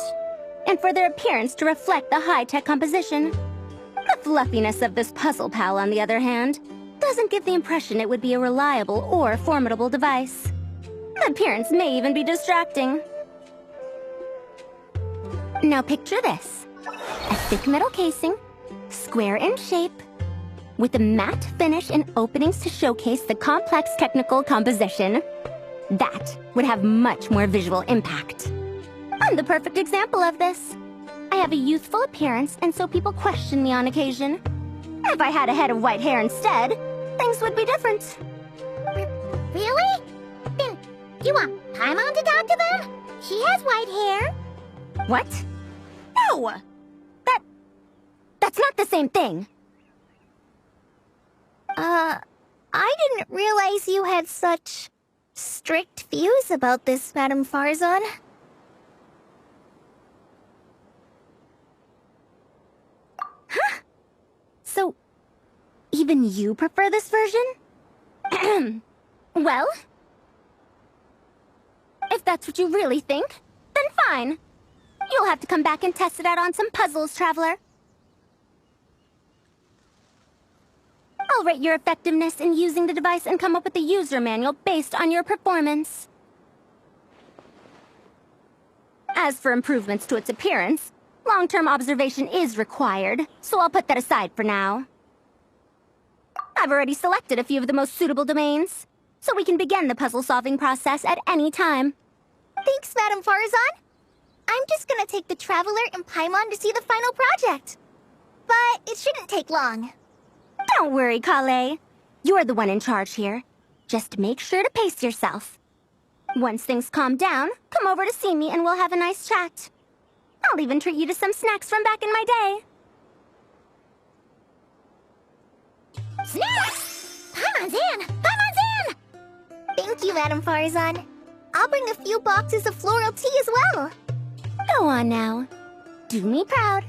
and for their appearance to reflect the high-tech composition. The fluffiness of this puzzle pal, on the other hand, doesn't give the impression it would be a reliable or formidable device. The appearance may even be distracting. Now picture this. A thick metal casing, square in shape, with a matte finish and openings to showcase the complex technical composition. That would have much more visual impact. I'm the perfect example of this. I have a youthful appearance, and so people question me on occasion. If I had a head of white hair instead, things would be different. Really? Then, you want Paimon to talk to them? She has white hair. What? No! That's not the same thing. I didn't realize you had such strict views about this, Madame Faruzan. Huh? So, even you prefer this version? Well, if that's what you really think, then fine. You'll have to come back and test it out on some puzzles, Traveler. I'll rate your effectiveness in using the device and come up with a user manual based on your performance. As for improvements to its appearance, long-term observation is required, so I'll put that aside for now. I've already selected a few of the most suitable domains, so we can begin the puzzle-solving process at any time. Thanks, Madame Faruzan. I'm just gonna take the Traveler and Paimon to see the final project. But it shouldn't take long. Don't worry, Collei. You're the one in charge here. Just make sure to pace yourself. Once things calm down, come over to see me and we'll have a nice chat. I'll even treat you to some snacks from back in my day. Snacks! Paimon's in! Paimon's in! Thank you, Madame Faruzan. I'll bring a few boxes of floral tea as well. Go on now. Do me proud.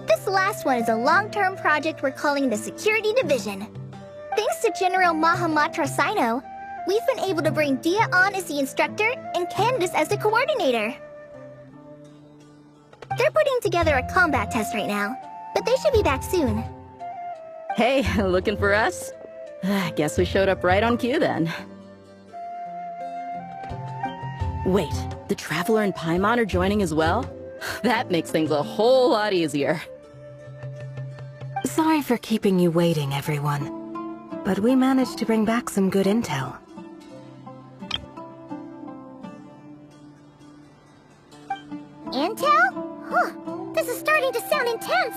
This last one is a long-term project we're calling the Security Division. Thanks to General Mahamatra Cyno, we've been able to bring Dehya on as the instructor and Candace as the coordinator. They're putting together a combat test right now, but they should be back soon. Hey, looking for us? I guess we showed up right on cue then. Wait, the Traveler and Paimon are joining as well? That makes things a whole lot easier. Sorry for keeping you waiting, everyone. But we managed to bring back some good intel. Intel? Huh, this is starting to sound intense.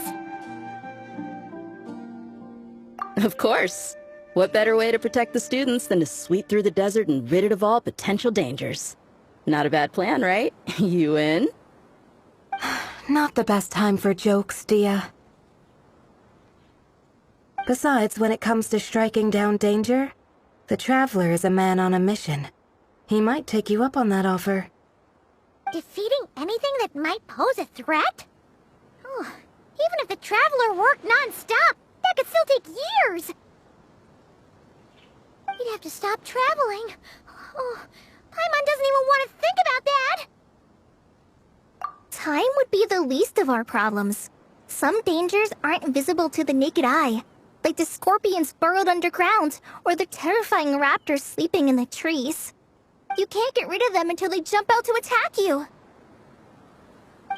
Of course. What better way to protect the students than to sweep through the desert and rid it of all potential dangers? Not a bad plan, right? You in? Not the best time for jokes, Dehya. Besides, when it comes to striking down danger, the Traveler is a man on a mission. He might take you up on that offer. Defeating anything that might pose a threat? Oh, even if the Traveler worked non-stop, that could still take years. We'd have to stop traveling. Oh, Paimon doesn't even want to think about that. Time would be the least of our problems. Some dangers aren't visible to the naked eye, like the scorpions burrowed underground, or the terrifying raptors sleeping in the trees. You can't get rid of them until they jump out to attack you.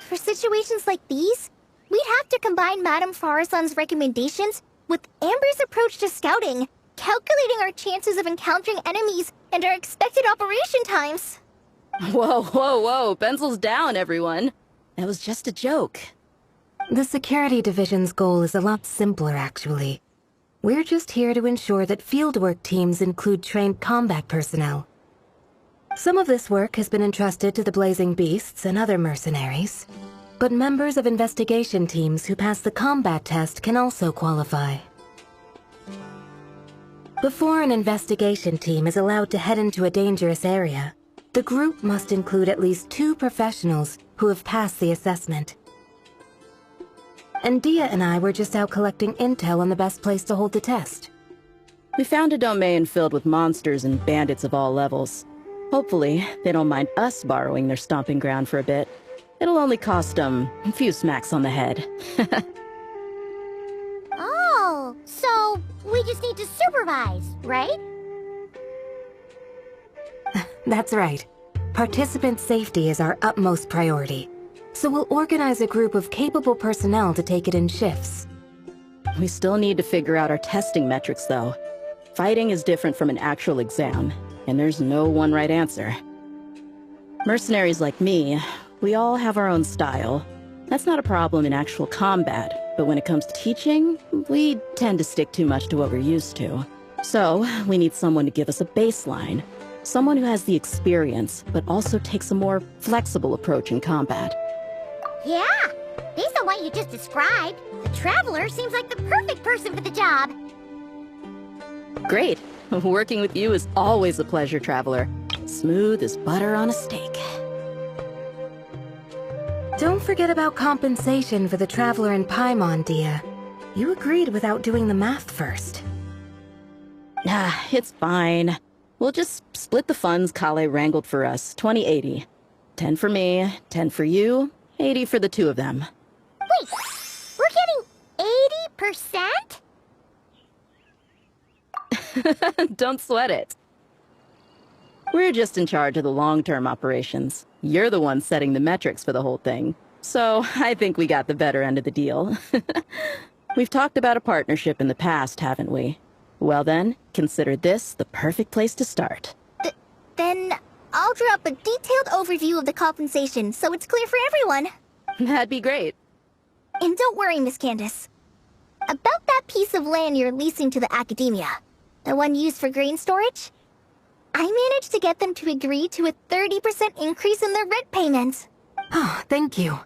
For situations like these, we'd have to combine Madame Faruzan's recommendations with Amber's approach to scouting, calculating our chances of encountering enemies and our expected operation times. Whoa, whoa, whoa, pencils down, everyone. That was just a joke. The security division's goal is a lot simpler, actually. We're just here to ensure that fieldwork teams include trained combat personnel. Some of this work has been entrusted to the Blazing Beasts and other mercenaries, but members of investigation teams who pass the combat test can also qualify. Before an investigation team is allowed to head into a dangerous area, the group must include at least 2 professionals who have passed the assessment. And Dehya and I were just out collecting intel on the best place to hold the test. We found a domain filled with monsters and bandits of all levels. Hopefully, they don't mind us borrowing their stomping ground for a bit. It'll only cost them a few smacks on the head. Oh, so we just need to supervise, right? That's right. Participant safety is our utmost priority. So we'll organize a group of capable personnel to take it in shifts. We still need to figure out our testing metrics, though. Fighting is different from an actual exam, and there's no one right answer. Mercenaries like me, we all have our own style. That's not a problem in actual combat, but when it comes to teaching, we tend to stick too much to what we're used to. So, we need someone to give us a baseline. Someone who has the experience, but also takes a more flexible approach in combat. Yeah, based on what you just described, the Traveler seems like the perfect person for the job. Great. Working with you is always a pleasure, Traveler. Smooth as butter on a steak. Don't forget about compensation for the Traveler in Paimon, Dehya. You agreed without doing the math first. Ah, it's fine. We'll just split the funds Collei wrangled for us, 20-80. 10 for me, 10 for you, 80 for the 2 of them. Wait, we're getting 80%? Don't sweat it. We're just in charge of the long-term operations. You're the one setting the metrics for the whole thing. So I think we got the better end of the deal. We've talked about a partnership in the past, haven't we? Well then, consider this the perfect place to start. Then I'll draw up a detailed overview of the compensation so it's clear for everyone. That'd be great. And don't worry, Miss Candace. About that piece of land you're leasing to the academia, the one used for grain storage, I managed to get them to agree to a 30% increase in their rent payments. Oh, thank you.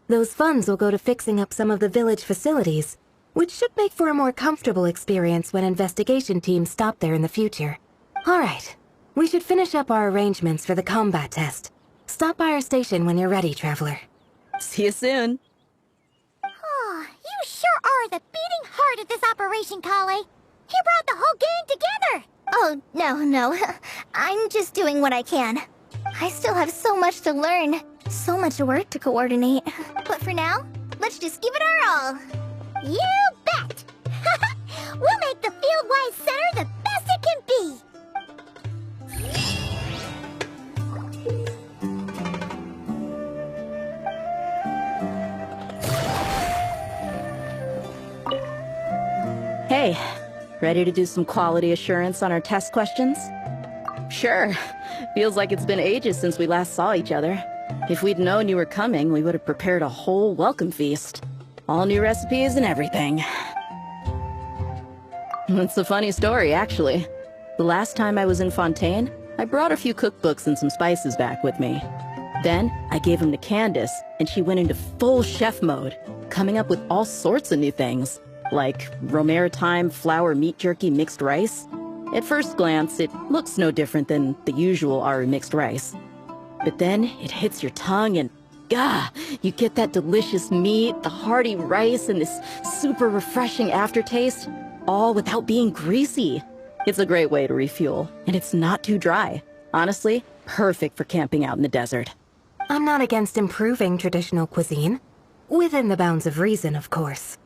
Those funds will go to fixing up some of the village facilities, which should make for a more comfortable experience when investigation teams stop there in the future. Alright, we should finish up our arrangements for the combat test. Stop by our station when you're ready, Traveler. See you soon. Oh, you sure are the beating heart of this operation, Collei. He brought the whole gang together. Oh, no. I'm just doing what I can. I still have so much to learn, so much work to coordinate. But for now, let's just give it our all. You bet! We'll make the Fieldwise Center the best it can be! Hey, ready to do some quality assurance on our test questions? Sure. Feels like it's been ages since we last saw each other. If we'd known you were coming, we would have prepared a whole welcome feast. All new recipes and everything. It's a funny story, actually. The last time I was in Fontaine, I brought a few cookbooks and some spices back with me. Then, I gave them to Candace, and she went into full chef mode, coming up with all sorts of new things, like Romero thyme flour meat jerky mixed rice. At first glance, it looks no different than the usual Aru mixed rice. But then, it hits your tongue and you get that delicious meat, the hearty rice, and this super refreshing aftertaste, all without being greasy. It's a great way to refuel, and it's not too dry. Honestly, perfect for camping out in the desert. I'm not against improving traditional cuisine. Within the bounds of reason, of course.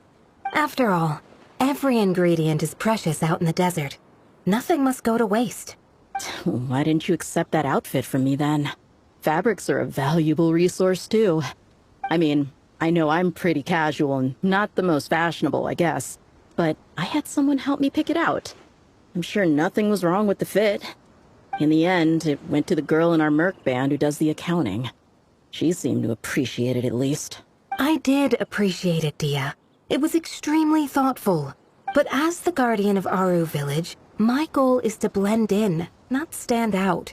After all, every ingredient is precious out in the desert. Nothing must go to waste. Why didn't you accept that outfit from me then? Fabrics are a valuable resource too. I mean, I know I'm pretty casual and not the most fashionable, I guess. But I had someone help me pick it out. I'm sure nothing was wrong with the fit. In the end, it went to the girl in our merc band who does the accounting. She seemed to appreciate it at least. I did appreciate it, Dehya. It was extremely thoughtful. But as the guardian of Aru Village, my goal is to blend in, not stand out.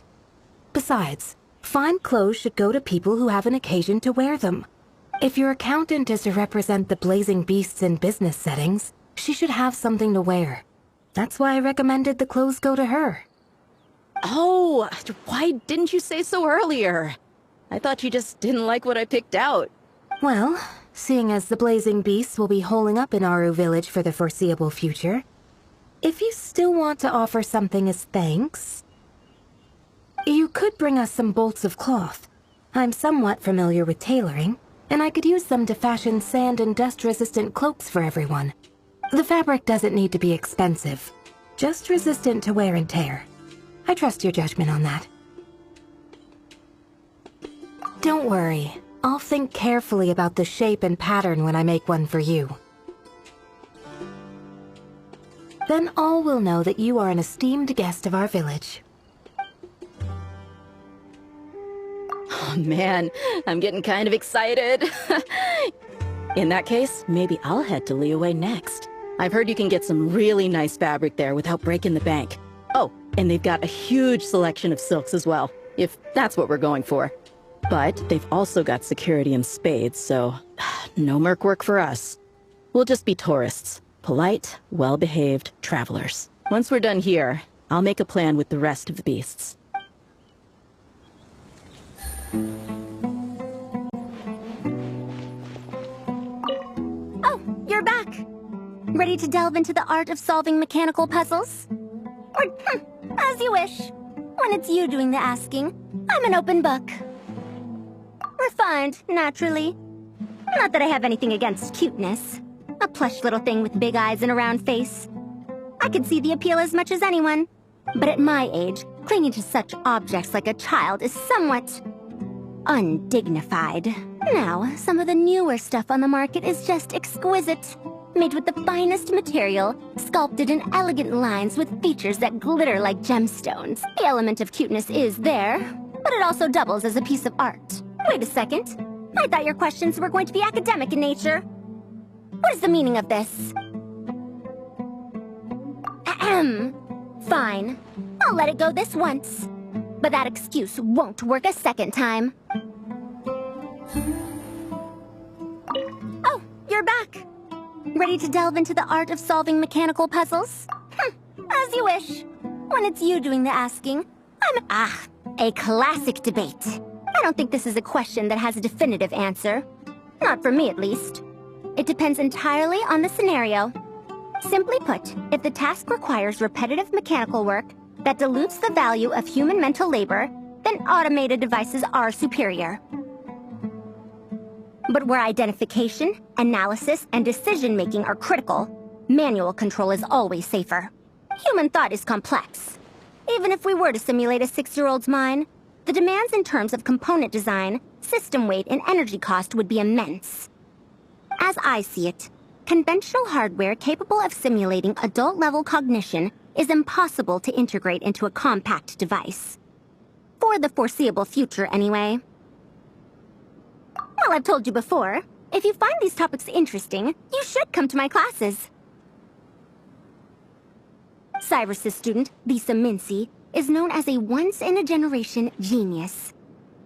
Besides, fine clothes should go to people who have an occasion to wear them. If your accountant is to represent the blazing beasts in business settings, she should have something to wear. That's why I recommended the clothes go to her. Oh, why didn't you say so earlier? I thought you just didn't like what I picked out. Well, seeing as the blazing beasts will be holing up in Aru Village for the foreseeable future, if you still want to offer something as thanks, you could bring us some bolts of cloth. I'm somewhat familiar with tailoring, and I could use them to fashion sand and dust-resistant cloaks for everyone. The fabric doesn't need to be expensive, just resistant to wear and tear. I trust your judgment on that. Don't worry, I'll think carefully about the shape and pattern when I make one for you. Then all will know that you are an esteemed guest of our village. Oh man, I'm getting kind of excited. In that case, maybe I'll head to Liyue next. I've heard you can get some really nice fabric there without breaking the bank. Oh, and they've got a huge selection of silks as well, if that's what we're going for. But they've also got security in spades, so no merc work for us. We'll just be tourists. Polite, well-behaved travelers. Once we're done here, I'll make a plan with the rest of the beasts. Oh, you're back! Ready to delve into the art of solving mechanical puzzles? Or, as you wish. When it's you doing the asking, I'm an open book. Refined, naturally. Not that I have anything against cuteness. A plush little thing with big eyes and a round face. I could see the appeal as much as anyone. But at my age, clinging to such objects like a child is somewhat undignified. Now, some of the newer stuff on the market is just exquisite. Made with the finest material, sculpted in elegant lines with features that glitter like gemstones. The element of cuteness is there, but it also doubles as a piece of art. Wait a second. I thought your questions were going to be academic in nature. What is the meaning of this? Ahem. Fine. I'll let it go this once. But that excuse won't work a second time. Oh, you're back. Ready to delve into the art of solving mechanical puzzles? As you wish. When it's you doing the asking, a classic debate. I don't think this is a question that has a definitive answer. Not for me, at least. It depends entirely on the scenario. Simply put, if the task requires repetitive mechanical work that dilutes the value of human mental labor, then automated devices are superior. But where identification, analysis, and decision-making are critical, manual control is always safer. Human thought is complex. Even if we were to simulate a 6-year-old's mind, the demands in terms of component design, system weight, and energy cost would be immense. As I see it, conventional hardware capable of simulating adult-level cognition is impossible to integrate into a compact device. For the foreseeable future, anyway. Well, I've told you before, if you find these topics interesting, you should come to my classes. Cyrus's student, Lisa Mincy, is known as a once-in-a-generation genius.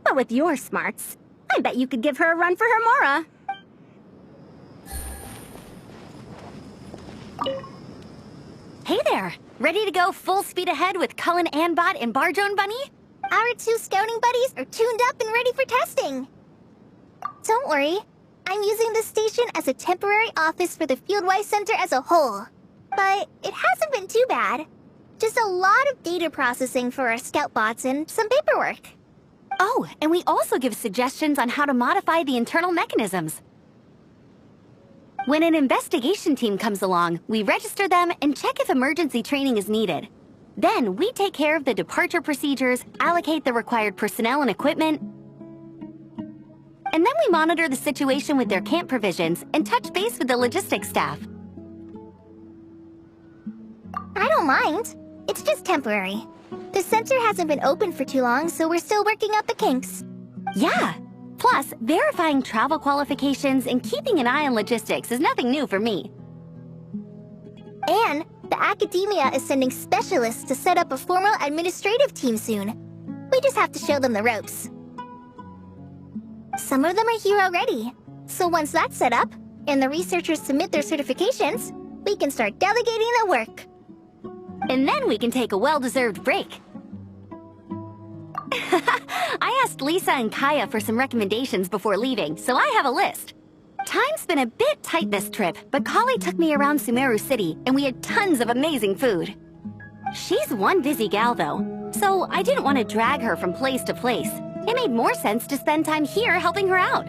But with your smarts, I bet you could give her a run for her Mora. Hey there! Ready to go full speed ahead with Cullen Anbot and Barjone Bunny? Our 2 scouting buddies are tuned up and ready for testing. Don't worry, I'm using this station as a temporary office for the Fieldwise Center as a whole. But it hasn't been too bad. Just a lot of data processing for our scout bots and some paperwork. Oh, and we also give suggestions on how to modify the internal mechanisms. When an investigation team comes along, we register them and check if emergency training is needed. Then we take care of the departure procedures, allocate the required personnel and equipment, and then we monitor the situation with their camp provisions and touch base with the logistics staff. I don't mind. It's just temporary. The center hasn't been open for too long, so we're still working out the kinks. Yeah. Plus, verifying travel qualifications and keeping an eye on logistics is nothing new for me. And the academia is sending specialists to set up a formal administrative team soon. We just have to show them the ropes. Some of them are here already. So once that's set up, and the researchers submit their certifications, we can start delegating the work. And then we can take a well-deserved break. I asked Lisa and Kaya for some recommendations before leaving, so I have a list. Time's been a bit tight this trip, but Collei took me around Sumeru City, and we had tons of amazing food. She's one busy gal, though, so I didn't want to drag her from place to place. It made more sense to spend time here helping her out.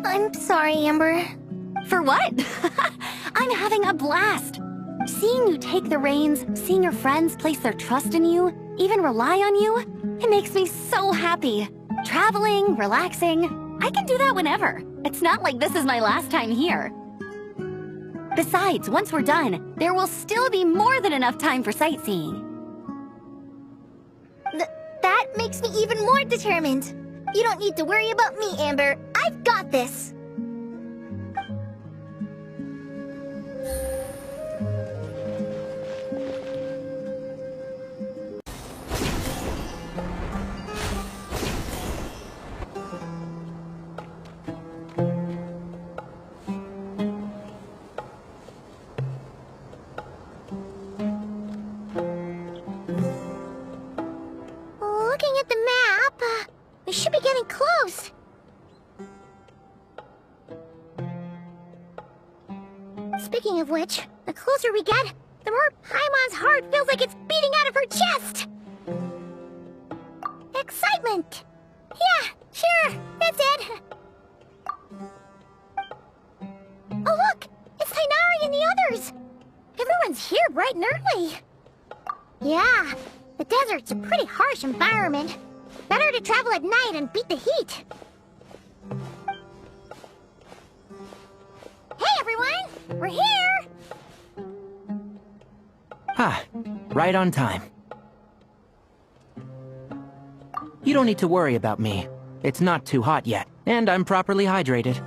I'm sorry, Amber. For what? I'm having a blast. Seeing you take the reins, seeing your friends place their trust in you, even rely on you, it makes me so happy. Traveling, relaxing, I can do that whenever. It's not like this is my last time here. Besides, once we're done, there will still be more than enough time for sightseeing. That makes me even more determined. You don't need to worry about me, Amber. I've got this. Looking at the map, we should be getting close. Speaking of which, the closer we get, the more Paimon's heart feels like it's beating out of her chest. Excitement! Yeah, sure, that's it. Oh look, it's Tighnari and the others. Everyone's here bright and early. Yeah, the desert's a pretty harsh environment. Better to travel at night and beat the heat. Hey everyone, we're here! Ah, right on time. You don't need to worry about me. It's not too hot yet, and I'm properly hydrated.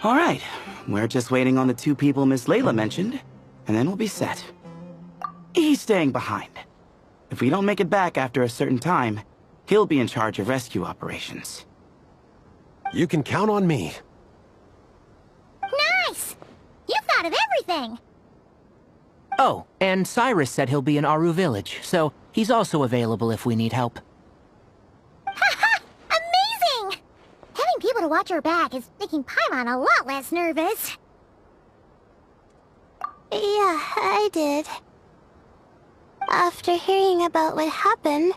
All right, we're just waiting on the two people Miss Layla mentioned, and then we'll be set. He's staying behind. If we don't make it back after a certain time, he'll be in charge of rescue operations. You can count on me. Nice! You thought of everything! Oh, and Cyrus said he'll be in Aru Village, so he's also available if we need help. Haha! Amazing! Having people to watch our back is making Paimon a lot less nervous. Yeah, I did. After hearing about what happened,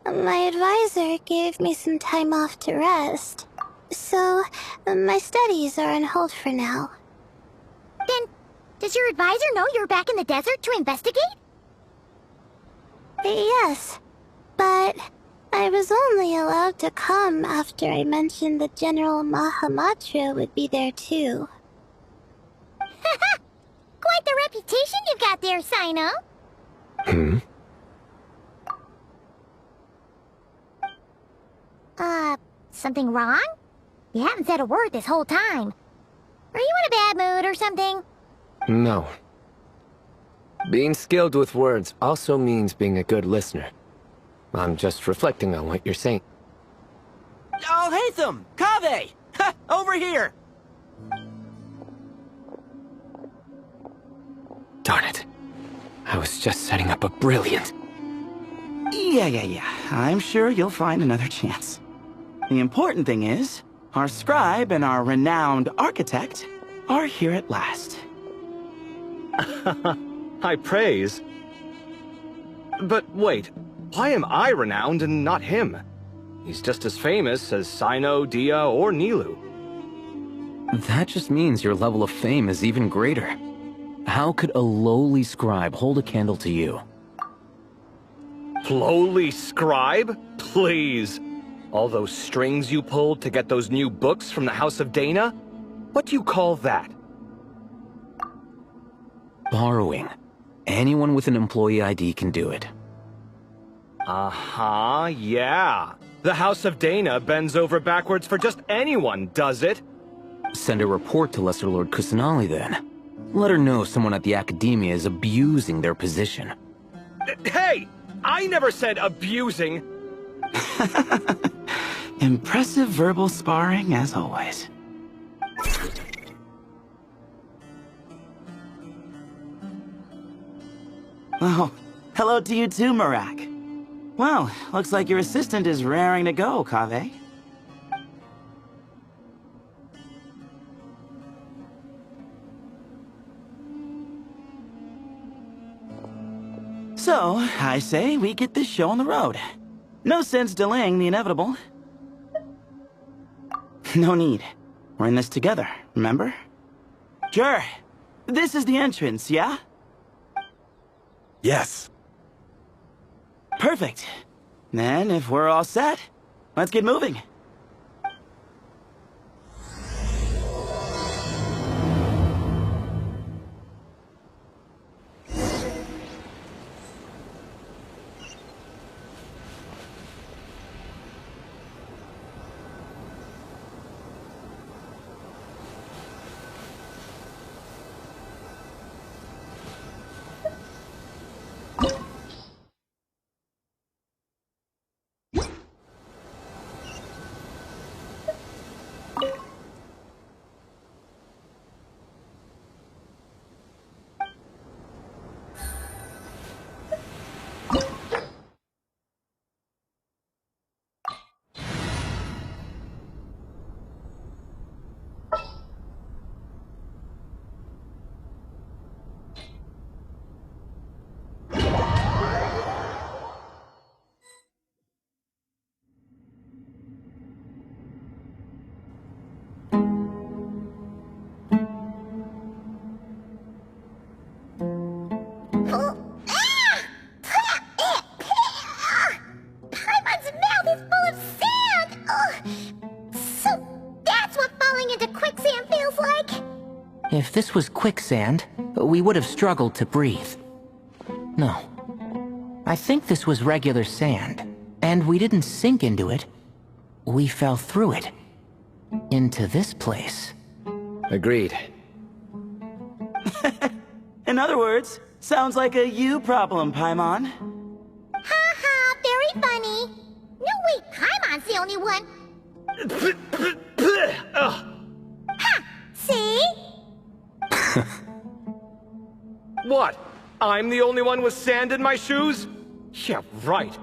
my advisor gave me some time off to rest. So, my studies are on hold for now. Then, does your advisor know you're back in the desert to investigate? Yes, but I was only allowed to come after I mentioned that General Mahamatra would be there too. Haha! Quite the reputation you've got there, Cyno. Something wrong? You haven't said a word this whole time. Are you in a bad mood or something? No. Being skilled with words also means being a good listener. I'm just reflecting on what you're saying. Alhaitham! Kaveh! Over here! Darn it. I was just setting up a brilliant... Yeah. I'm sure you'll find another chance. The important thing is, our scribe and our renowned architect are here at last. High praise. But wait, why am I renowned and not him? He's just as famous as Cyno, Dehya, or Nilou. That just means your level of fame is even greater. How could a lowly scribe hold a candle to you? Lowly scribe? Please. All those strings you pulled to get those new books from the House of Dehya? What do you call that? Borrowing. Anyone with an employee ID can do it. Uh-huh, yeah. The House of Dehya bends over backwards for just anyone, does it? Send a report to Lesser Lord Kusanali then. Let her know someone at the Academia is abusing their position. Hey! I never said abusing! Impressive verbal sparring, as always. Oh, hello to you too, Marak. Well, looks like your assistant is raring to go, Kaveh. So, I say we get this show on the road. No sense delaying the inevitable. No need. We're in this together, remember? Sure. This is the entrance, yeah? Yes. Perfect. Then, if we're all set, let's get moving. Paimon's mouth is full of sand! So that's what falling into quicksand feels like? If this was quicksand, we would have struggled to breathe. No. I think this was regular sand, and we didn't sink into it. We fell through it. Into this place. Agreed. In other words, sounds like a you problem, Paimon. Ha ha, very funny. No, wait, Paimon's the only one. Ha! See? What? I'm the only one with sand in my shoes? Yeah, right.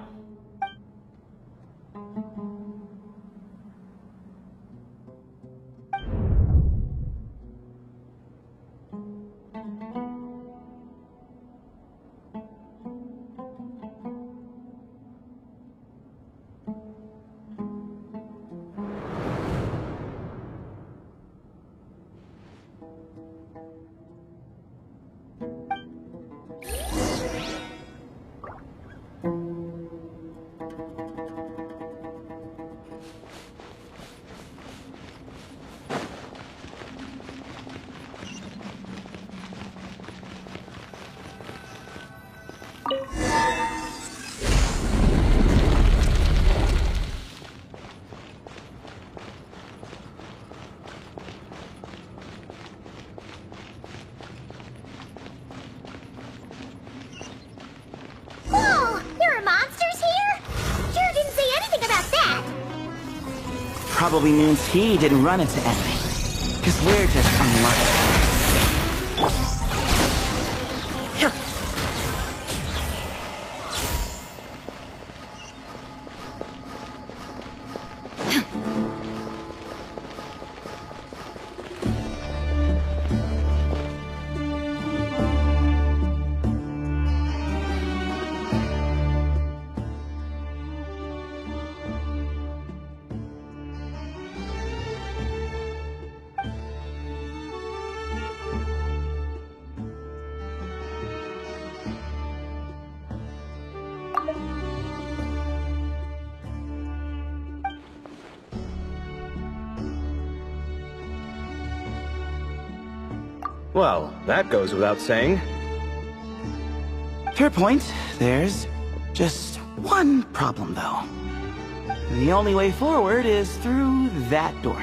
Whoa! There are monsters here? Sure didn't say anything about that. Probably means he didn't run into anything. Because we're just unlucky. Well, that goes without saying. Fair point. There's just One problem, though. The only way forward is through that door.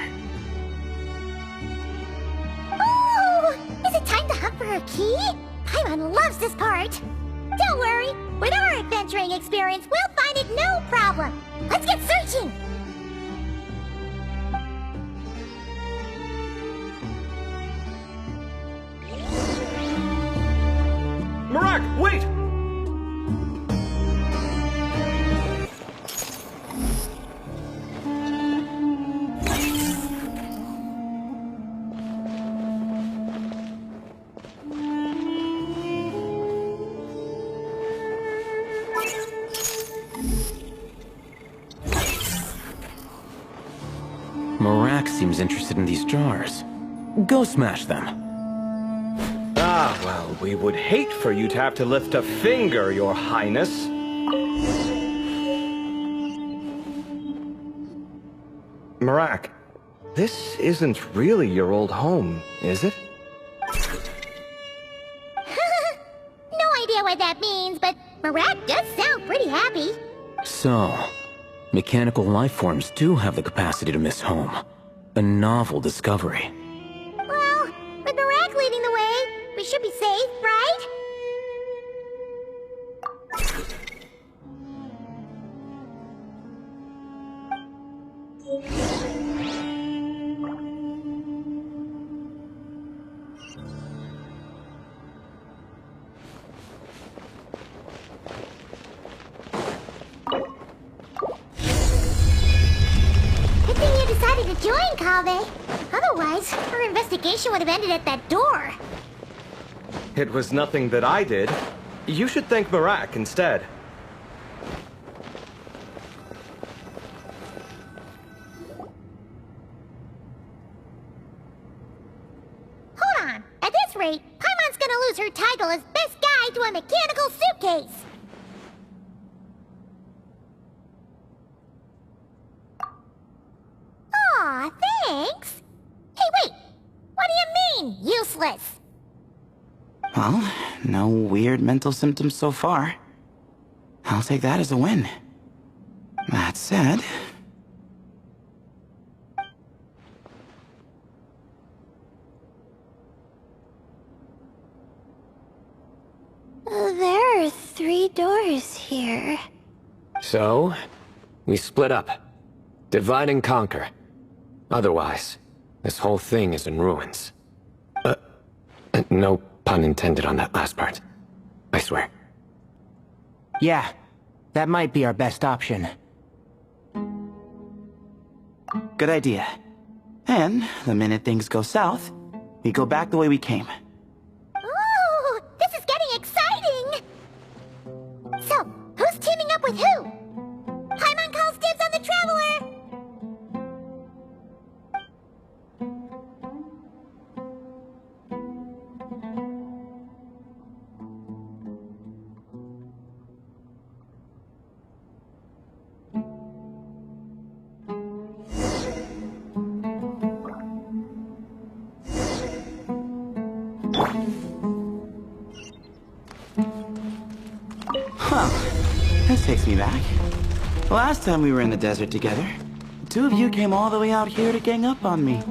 Oh! Is it time to hunt for a key? Paimon loves this part. Don't worry, with our adventuring experience, we'll find it no problem. Let's get searching! Marak, wait! Marak seems interested in these jars. Go smash them. Ah, well, we would hate for you to have to lift a finger, Your Highness. Marak, this isn't really your old home, is it? No idea what that means, but Marak does sound pretty happy. So, mechanical life forms do have the capacity to miss home. A novel discovery. Well, with Marak leading the way, we should be safe, right? Good thing you decided to join, Kaveh. Otherwise, our investigation would have ended at that door. It was nothing that I did. You should thank Marak instead. Hold on. At this rate, Paimon's gonna lose her title as best guy to a mechanical suitcase. Aw, thanks. Hey, wait. What do you mean, useless? Well, no weird mental symptoms so far. I'll take that as a win. That said... There are 3 doors here. So, we split up. Divide and conquer. Otherwise, this whole thing is in ruins. No pun intended on that last part. I swear. Yeah, that might be our best option. Good idea. And the minute things go south, we go back the way we came. Ooh, this is getting exciting! So, who's teaming up with who? Paimon calls dibs on the Traveler! Huh. This takes me back. Last time we were in the desert together, the 2 of you came all the way out here to gang up on me.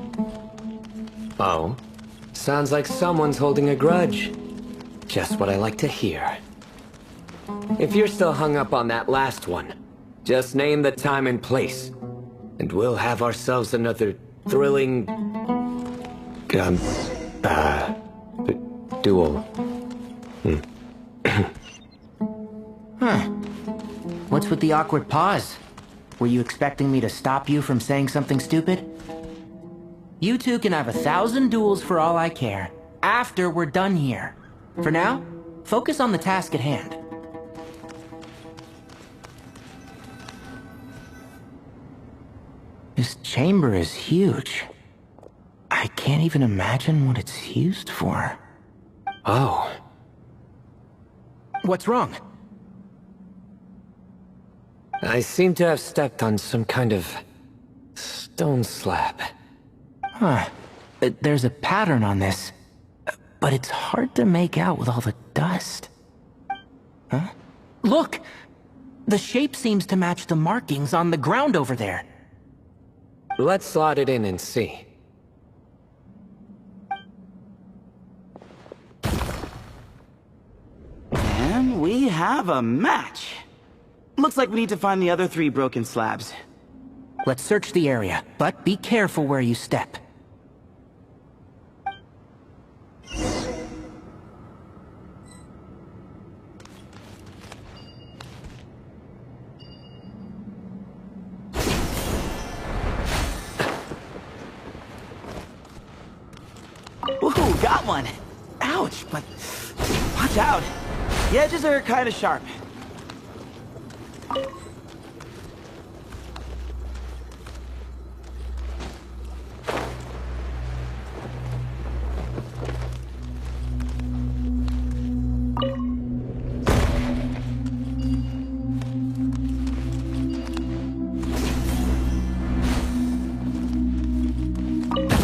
Oh? Sounds like someone's holding a grudge. Just what I like to hear. If you're still hung up on that last one, just name the time and place, and we'll have ourselves another thrilling... duel. Huh. What's with the awkward pause? Were you expecting me to stop you from saying something stupid? You two can have 1,000 duels for all I care, after we're done here. For now, focus on the task at hand. This chamber is huge. I can't even imagine what it's used for. Oh. What's wrong? I seem to have stepped on some kind of stone slab. Huh. There's a pattern on this, but it's hard to make out with all the dust. Huh? Look! The shape seems to match the markings on the ground over there. Let's slot it in and see. And we have a match. Looks like we need to find the other 3 broken slabs. Let's search the area, but be careful where you step. Ooh, got one! Ouch, but watch out. The edges are kind of sharp.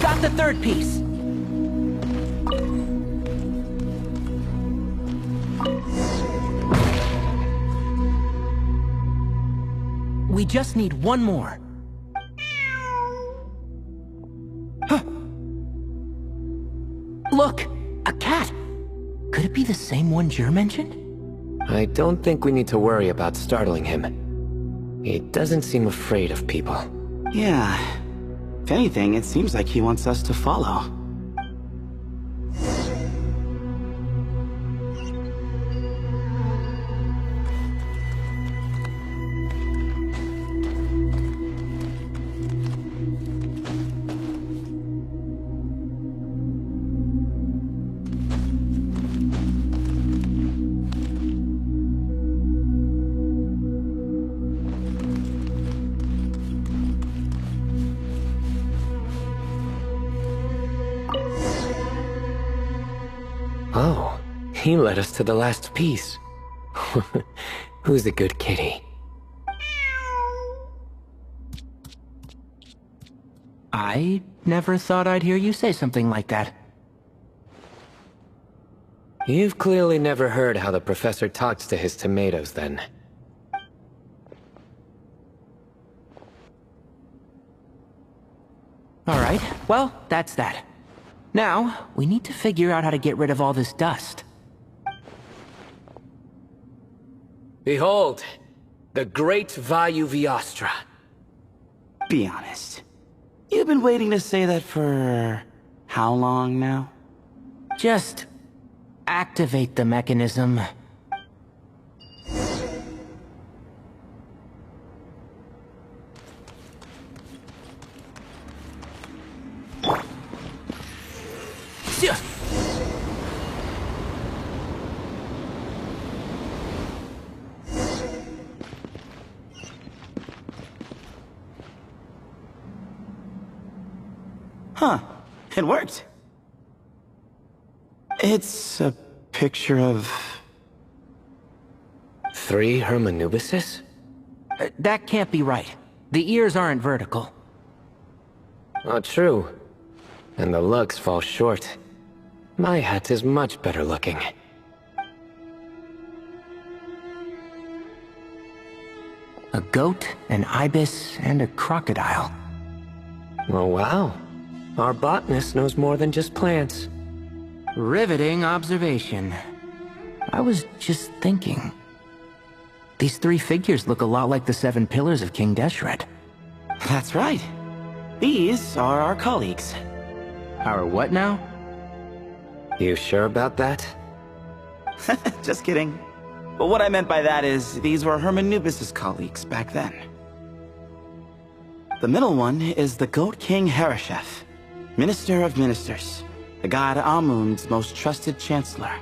Got the 3rd piece. We just need one more. Huh. Look! A cat! Could it be the same one Jer mentioned? I don't think we need to worry about startling him. He doesn't seem afraid of people. Yeah. If anything, it seems like he wants us to follow. Oh, he led us to the last piece. Who's a good kitty? I never thought I'd hear you say something like that. You've clearly never heard how the professor talks to his tomatoes, then. Alright, well, that's that. Now, we need to figure out how to get rid of all this dust. Behold, the great Vayu Vyastra. Be honest. You've been waiting to say that for how long now? Just activate the mechanism. Huh. It worked. It's a picture of... 3 Hermanubises? That can't be right. The ears aren't vertical. Oh, true. And the lugs fall short. My hat is much better looking. A goat, an ibis, and a crocodile. Oh, wow. Our botanist knows more than just plants. Riveting observation. I was just thinking. These 3 figures look a lot like the 7 pillars of King Deshret. That's right. These are our colleagues. Our what now? You sure about that? Just kidding. But what I meant by that is, these were Hermanubis' colleagues back then. The middle one is the Goat King Hereshef, Minister of Ministers, the god Amun's most trusted chancellor.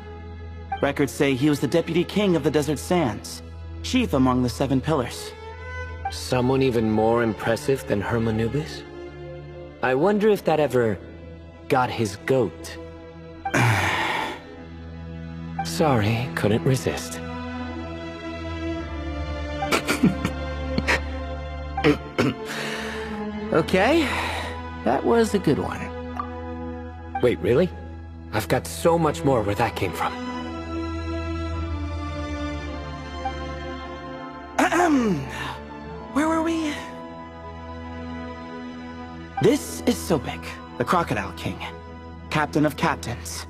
Records say he was the deputy king of the Desert Sands, chief among the 7 pillars. Someone even more impressive than Hermanubis? I wonder if that ever got his goat. Sorry, couldn't resist. Okay, that was a good one. Wait, really? I've got so much more where that came from. Where were we? This is Sobek, the Crocodile King, Captain of Captains.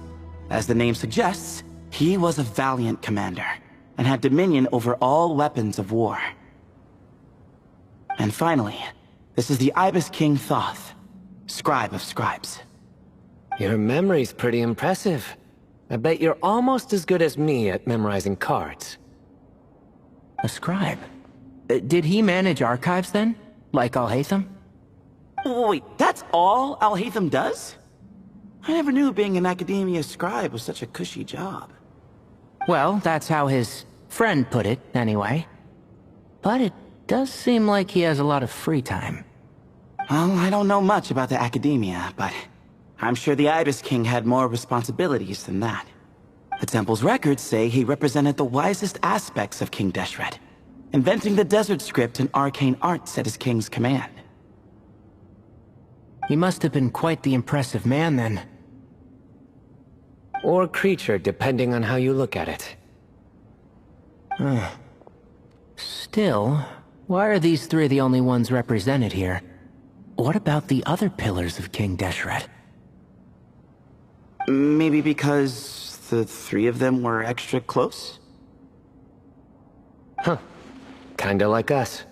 As the name suggests, he was a valiant commander, and had dominion over all weapons of war. And finally, this is the Ibis King Thoth, Scribe of Scribes. Your memory's pretty impressive. I bet you're almost as good as me at memorizing cards. A scribe? Did he manage archives then? Like Alhaitham? Wait, that's all alhaitham does? I never knew being an academia scribe was such a cushy job. Well, that's how his friend put it, anyway. But it does seem like he has a lot of free time. Well, I don't know much about the academia, but I'm sure the Ibis King had more responsibilities than that. The temple's records say he represented the wisest aspects of King Deshret, inventing the desert script and arcane arts at his king's command. He must have been quite the impressive man then. Or creature, depending on how you look at it. Still, why are these three the only ones represented here? What about the other pillars of King Deshret? Maybe because the three of them were extra close? Huh. Kinda like us.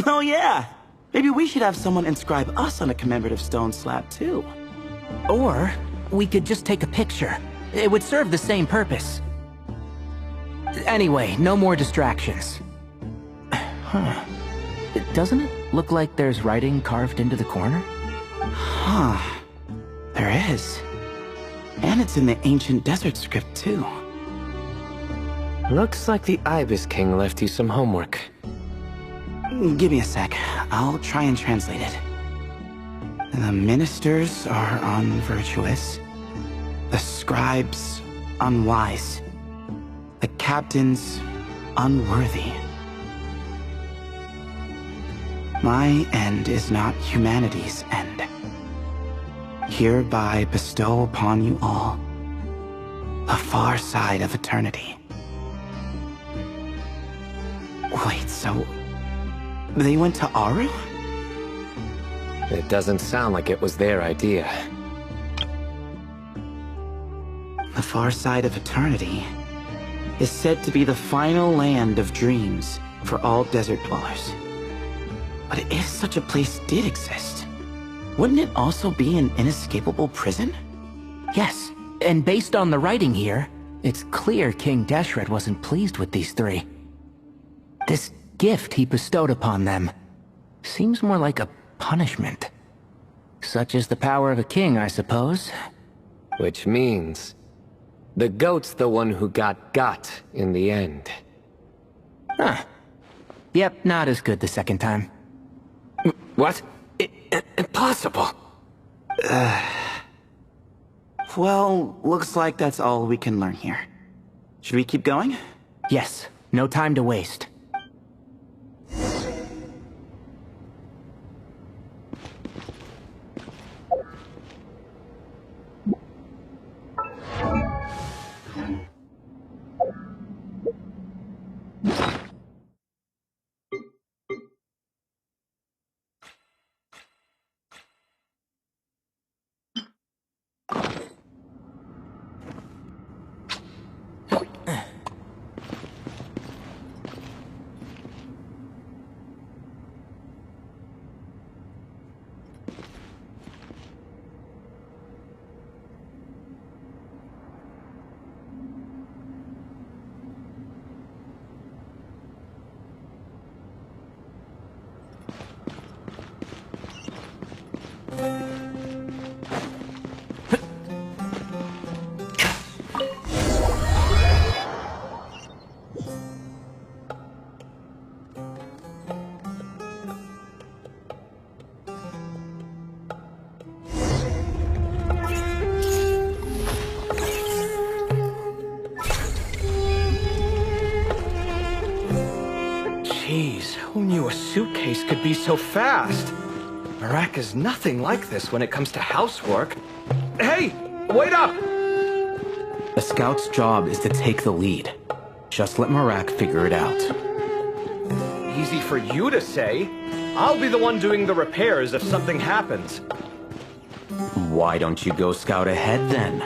Oh yeah! Maybe we should have someone inscribe us on a commemorative stone slab too. Or we could just take a picture. It would serve the same purpose. Anyway, no more distractions. Huh. Doesn't it look like there's writing carved into the corner? Huh. There is. And it's in the ancient desert script too. Looks like the Ibis King left you some homework. Give me a sec. I'll try and translate it. The ministers are unvirtuous. The scribes unwise. The captains unworthy. My end is not humanity's end. Hereby bestow upon you all the far side of eternity. Wait, so they went to Aru? It doesn't sound like it was their idea. The far side of eternity is said to be the final land of dreams for all desert dwellers. But if such a place did exist, wouldn't it also be an inescapable prison? Yes, and based on the writing here, it's clear King Deshret wasn't pleased with these three. This gift he bestowed upon them seems more like a punishment. Such is the power of a king, I suppose. Which means the goat's the one who got in the end. Huh. Yep, not as good the second time. What? Impossible. Well, looks like that's all we can learn here. Should we keep going? Yes, no time to waste. Jeez, who knew a suitcase could be so fast? Marak is nothing like this when it comes to housework. Hey, wait up! The scout's job is to take the lead. Just let Marak figure it out. easy for you to say. I'll be the one doing the repairs if something happens. Why don't you go scout ahead then?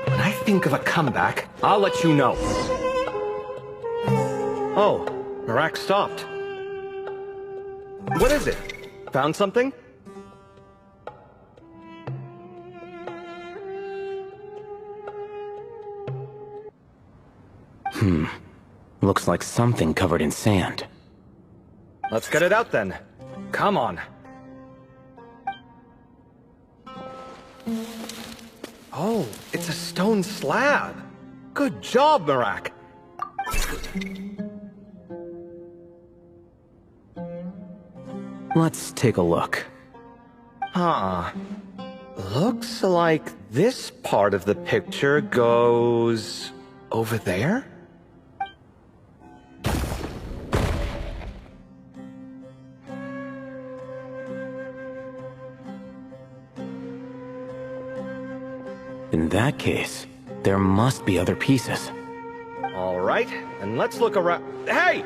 When I think of a comeback, I'll let you know. Oh, Marak stopped. What is it? Found something? Looks like something covered in sand. Let's get it out then. Come on. Oh, it's a stone slab. Good job, Marak. Let's take a look. Huh. Looks like this part of the picture goes... over there? In that case, there must be other pieces. All right, and let's look around. Hey!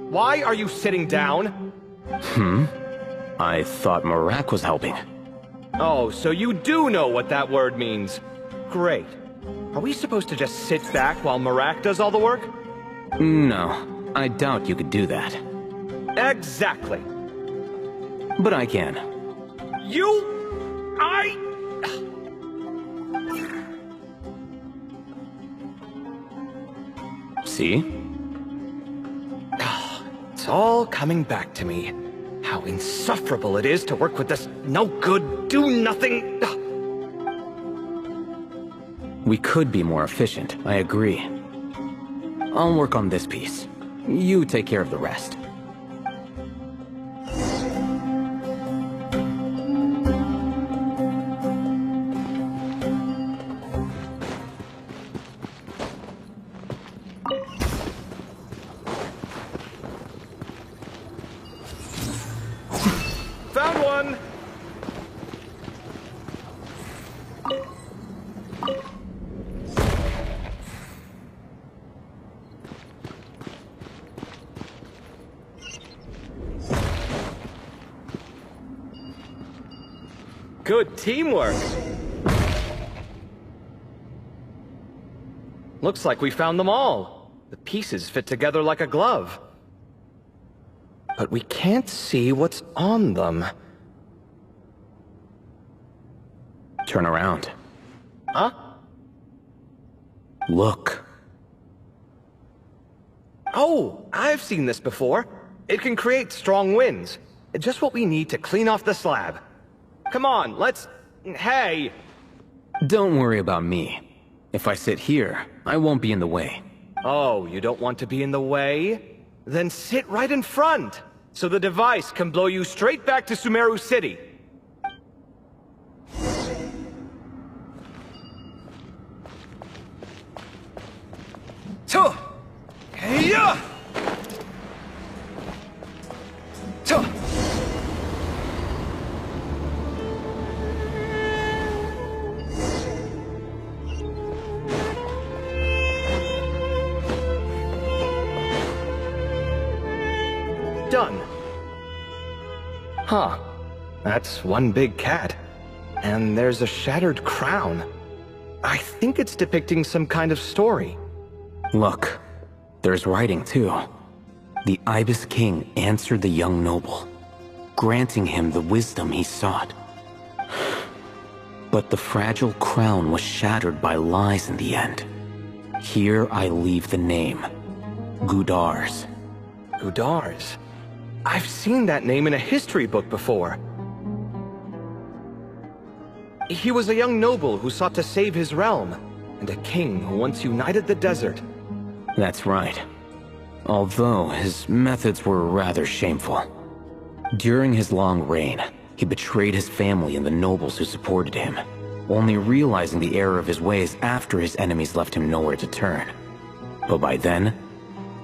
Why are you sitting down? I thought Marak was helping. Oh, so you do know what that word means. Great. Are we supposed to just sit back while Marak does all the work? No, I doubt you could do that. Exactly. But I can. See? It's all coming back to me. How insufferable it is to work with this no-good, do-nothing... We could be more efficient, I agree. I'll work on this piece. You take care of the rest. Found one! Good teamwork! Looks like we found them all. The pieces fit together like a glove. But we can't see what's on them. Turn around. Huh? Look. Oh, I've seen this before. It can create strong winds. Just what we need to clean off the slab. Come on, let's... Hey! Don't worry about me. If I sit here, I won't be in the way. Oh, you don't want to be in the way? Then sit right in front, so the device can blow you straight back to Sumeru City. Done. Huh. That's one big cat. And there's a shattered crown. I think it's depicting some kind of story. Look, there's writing too. The Ibis King answered the young noble, granting him the wisdom he sought. But the fragile crown was shattered by lies in the end. Here I leave the name, Gudar's. Gudar's? I've seen that name in a history book before. He was a young noble who sought to save his realm, and a king who once united the desert. That's right. Although his methods were rather shameful. During his long reign, he betrayed his family and the nobles who supported him, only realizing the error of his ways after his enemies left him nowhere to turn. But by then,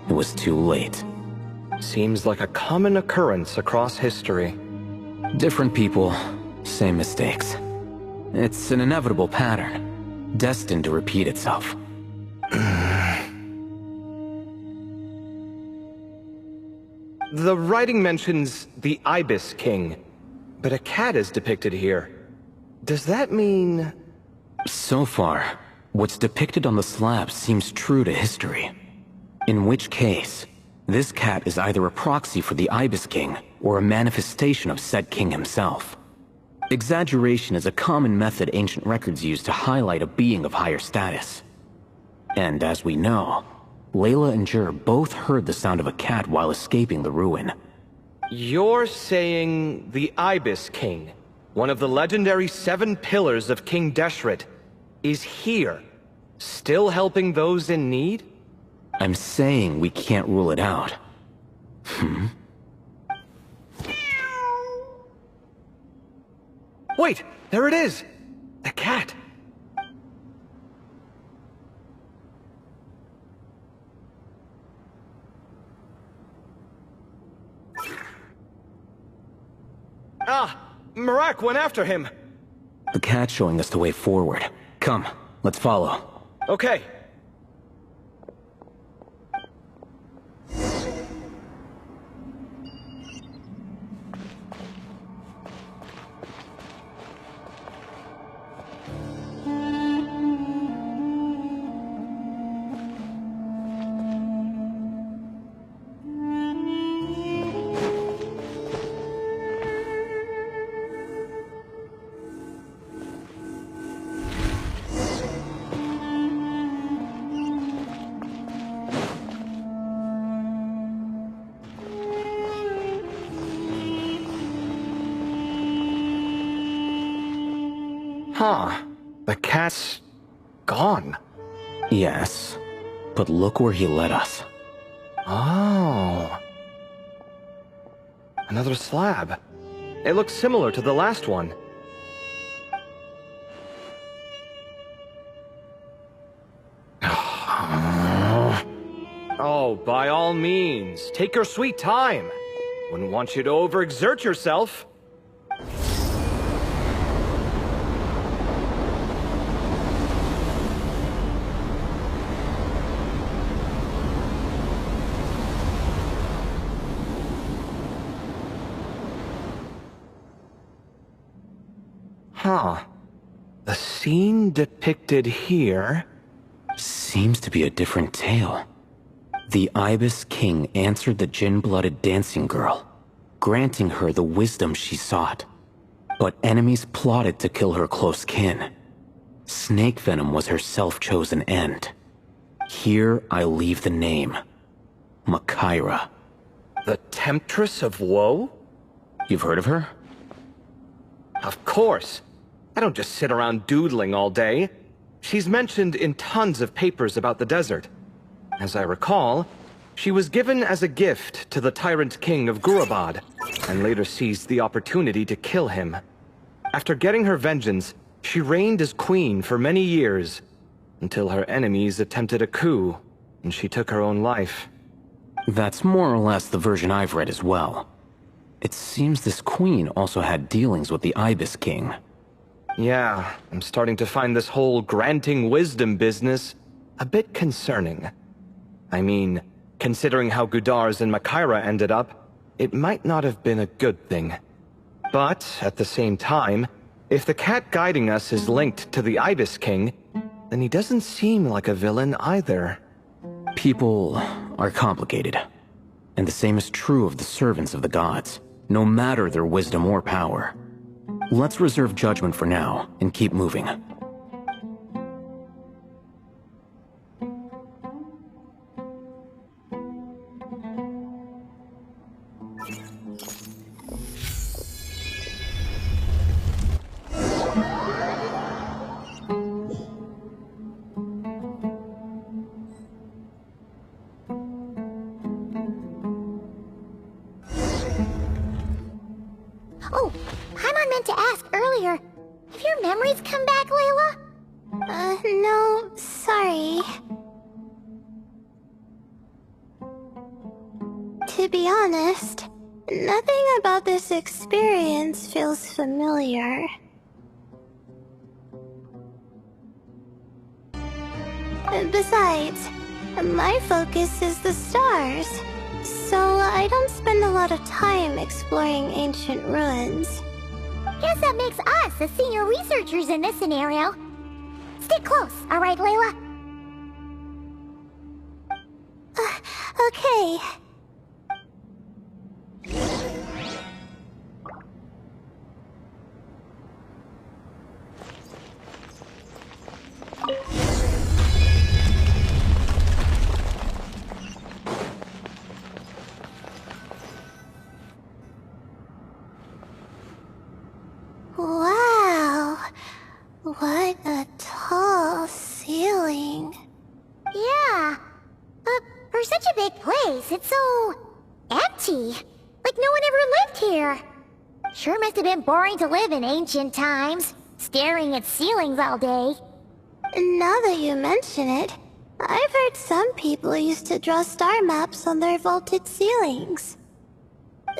it was too late. Seems like a common occurrence across history. Different people, same mistakes. It's an inevitable pattern, destined to repeat itself. The writing mentions the Ibis King, but a cat is depicted here. Does that mean... So far, what's depicted on the slab seems true to history. In which case, this cat is either a proxy for the Ibis King, or a manifestation of said king himself. Exaggeration is a common method ancient records use to highlight a being of higher status. And as we know, Layla and Jur both heard the sound of a cat while escaping the ruin. You're saying the Ibis King, one of the legendary 7 pillars of King Deshret, is here, still helping those in need? I'm saying we can't rule it out. Wait, there it is! The cat! Ah! Marak went after him! The cat's showing us the way forward. Come, let's follow. Okay. Huh. The cat's... gone. Yes, but look where he led us. Oh. Another slab. It looks similar to the last one. Oh, by all means, take your sweet time. Wouldn't want you to overexert yourself. Huh. The scene depicted here... Seems to be a different tale. The Ibis King answered the Jinn-blooded dancing girl, granting her the wisdom she sought. But enemies plotted to kill her close kin. Snake venom was her self-chosen end. Here I leave the name. Makaira. The Temptress of Woe? You've heard of her? Of course. I don't just sit around doodling all day. She's mentioned in tons of papers about the desert. As I recall, she was given as a gift to the tyrant king of Gurabad, and later seized the opportunity to kill him. After getting her vengeance, she reigned as queen for many years, until her enemies attempted a coup, and she took her own life. That's more or less the version I've read as well. It seems this queen also had dealings with the Ibis King. Yeah, I'm starting to find this whole granting wisdom business a bit concerning. I mean, considering how Gudar's and Makaira ended up, it might not have been a good thing. But, at the same time, if the cat guiding us is linked to the Ibis King, then he doesn't seem like a villain either. People are complicated. And the same is true of the servants of the gods, no matter their wisdom or power. Let's reserve judgment for now, and keep moving. Oh, Paimon meant to ask earlier. Have your memories come back, Layla? No, sorry. To be honest, nothing about this experience feels familiar. Besides, my focus is the stars. So I don't spend a lot of time exploring ancient ruins. Guess that makes us the senior researchers in this scenario. Stick close, alright, Layla? Okay. Wow, what a tall ceiling. Yeah, for such a big place, it's so empty. Like no one ever lived here. Sure must have been boring to live in ancient times, staring at ceilings all day. Now that you mention it, I've heard some people used to draw star maps on their vaulted ceilings.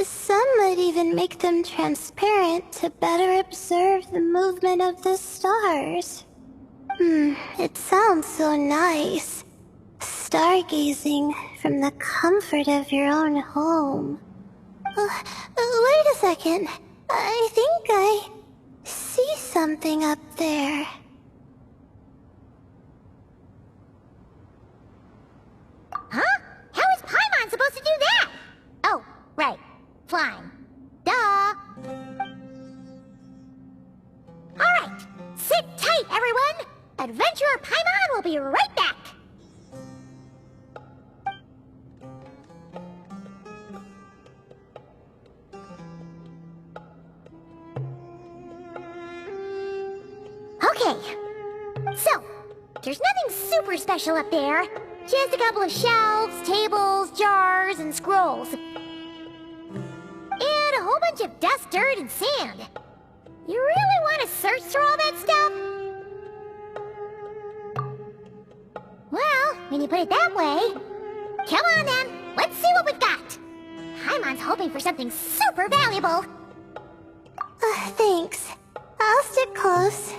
Some might even make them transparent to better observe the movement of the stars. It sounds so nice. Stargazing from the comfort of your own home. Wait a second. I think I see something up there. Huh? How is Paimon supposed to do that? Oh, right. Flying. Duh! Alright, sit tight, everyone! Adventurer Paimon will be right back! Okay, so, there's nothing super special up there. Just a couple of shelves, tables, jars, and scrolls. And a whole bunch of dust, dirt, and sand. You really want to search through all that stuff? Well, when you put it that way... Come on then, let's see what we've got. Paimon's hoping for something super valuable. Thanks. I'll stick close.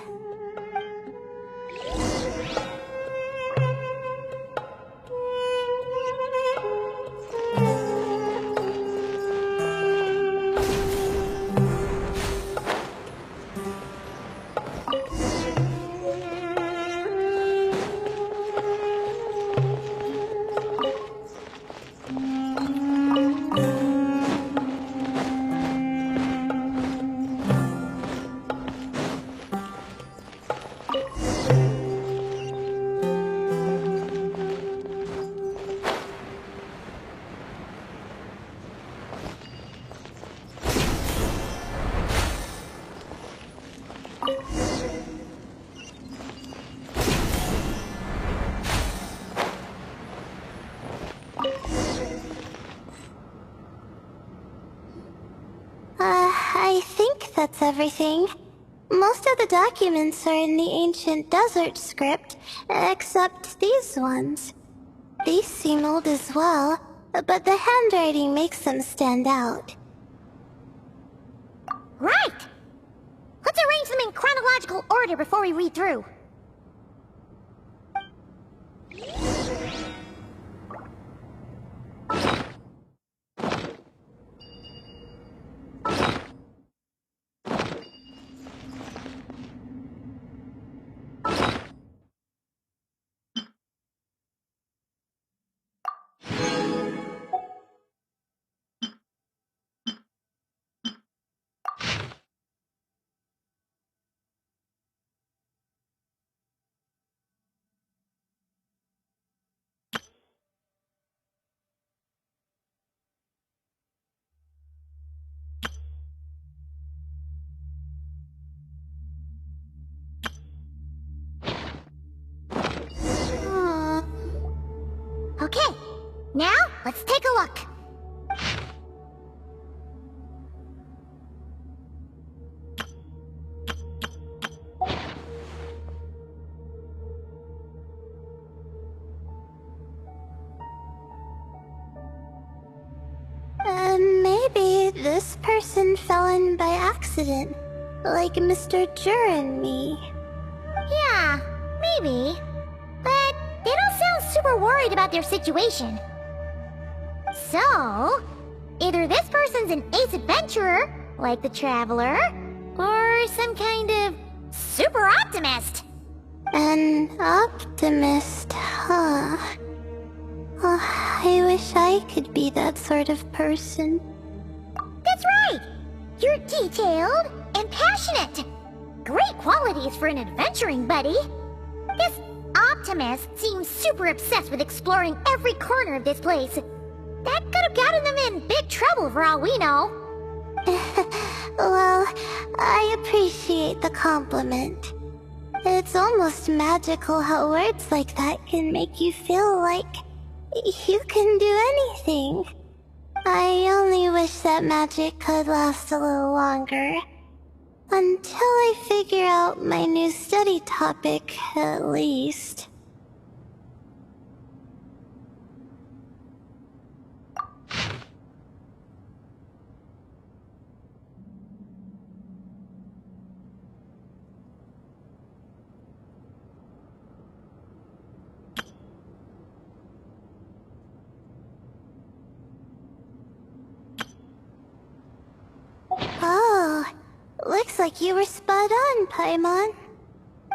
I think that's everything. Most of the documents are in the ancient desert script, except these ones. These seem old as well, but the handwriting makes them stand out. Right! Let's arrange them in chronological order before we read through. Okay, now let's take a look. Maybe this person fell in by accident, like Mr. Jur and me. Yeah, maybe. But they don't sound super worried about their situation. So, either this person's an ace adventurer, like the Traveler, or some kind of super optimist. An optimist, huh? Oh, I wish I could be that sort of person. That's right! You're detailed and passionate. Great qualities for an adventuring buddy. This optimist seems super obsessed with exploring every corner of this place. That could have gotten them in big trouble for all we know. Well, I appreciate the compliment. It's almost magical how words like that can make you feel like you can do anything. I only wish that magic could last a little longer. Until I figure out my new study topic, at least. Oh, looks like you were spot on, Paimon.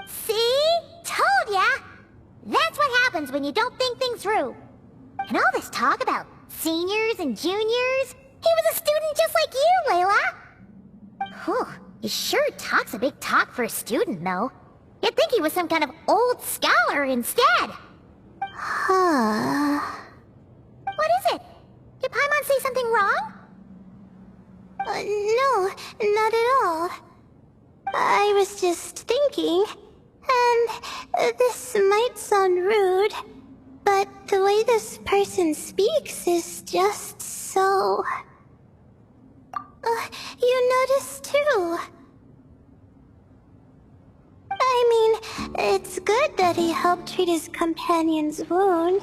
See? Told ya! That's what happens when you don't think things through. And all this talk about seniors and juniors, he was a student just like you, Layla. Whew, he sure talks a big talk for a student, though. You'd think he was some kind of old scholar instead. Huh. What is it? Did Paimon say something wrong? No, not at all. I was just thinking, and this might sound rude, but the way this person speaks is just so... you notice too. I mean, it's good that he helped treat his companion's wound,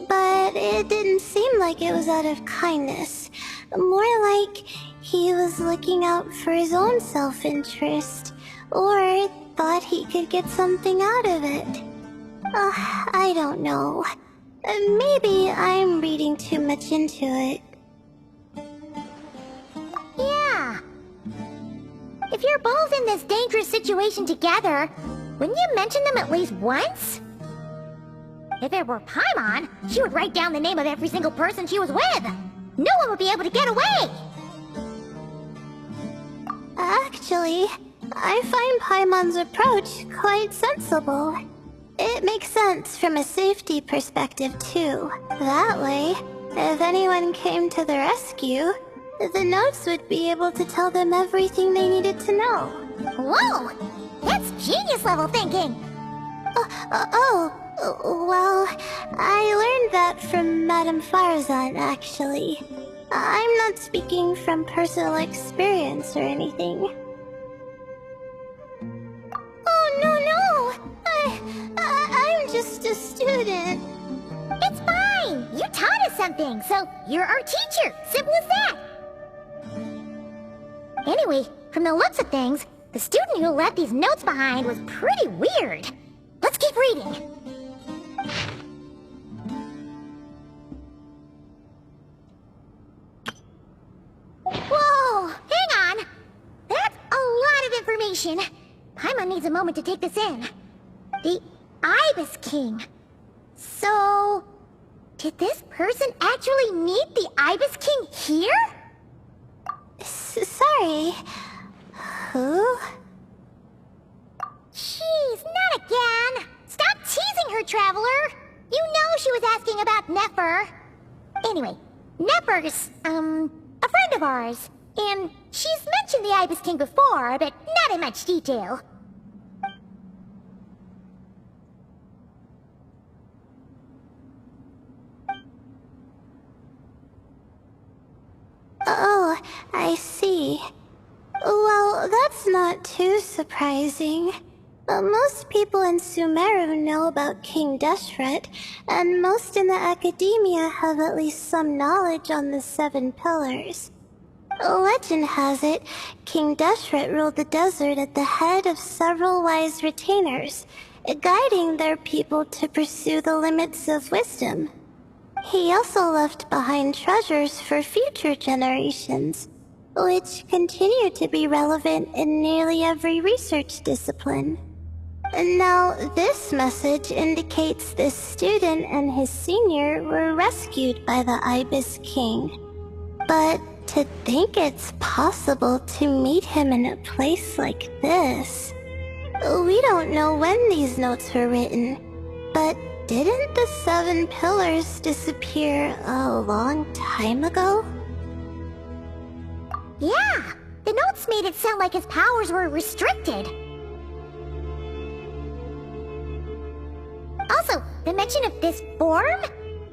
but it didn't seem like it was out of kindness. More like he was looking out for his own self-interest, or thought he could get something out of it. I don't know. Maybe I'm reading too much into it. Yeah. If you're both in this dangerous situation together, wouldn't you mention them at least once? If it were Paimon, she would write down the name of every single person she was with. No one would be able to get away. Actually, I find Paimon's approach quite sensible. It makes sense from a safety perspective, too. That way, if anyone came to the rescue, the notes would be able to tell them everything they needed to know. Whoa! That's genius-level thinking! Well, I learned that from Madame Faruzan, actually. I'm not speaking from personal experience or anything. Oh, no! I'm just a student. It's fine! You taught us something, so you're our teacher. Simple as that. Anyway, from the looks of things, the student who left these notes behind was pretty weird. Let's keep reading. Whoa! Hang on! That's a lot of information. Paimon needs a moment to take this in. The Ibis King. So... did this person actually meet the Ibis King here? Sorry. Who? Jeez, not again! Stop teasing her, Traveler! You know she was asking about Nefer. Anyway, Nefer's, a friend of ours. And she's mentioned the Ibis King before, but not in much detail. Oh, I see. Well, that's not too surprising. Most people in Sumeru know about King Deshret, and most in the academia have at least some knowledge on the 7 pillars. Legend has it, King Deshret ruled the desert at the head of several wise retainers, guiding their people to pursue the limits of wisdom. He also left behind treasures for future generations, which continue to be relevant in nearly every research discipline. And now, this message indicates this student and his senior were rescued by the Ibis King. But to think it's possible to meet him in a place like this... We don't know when these notes were written, but didn't the 7 pillars disappear a long time ago? Yeah! The notes made it sound like his powers were restricted. Also, the mention of this form?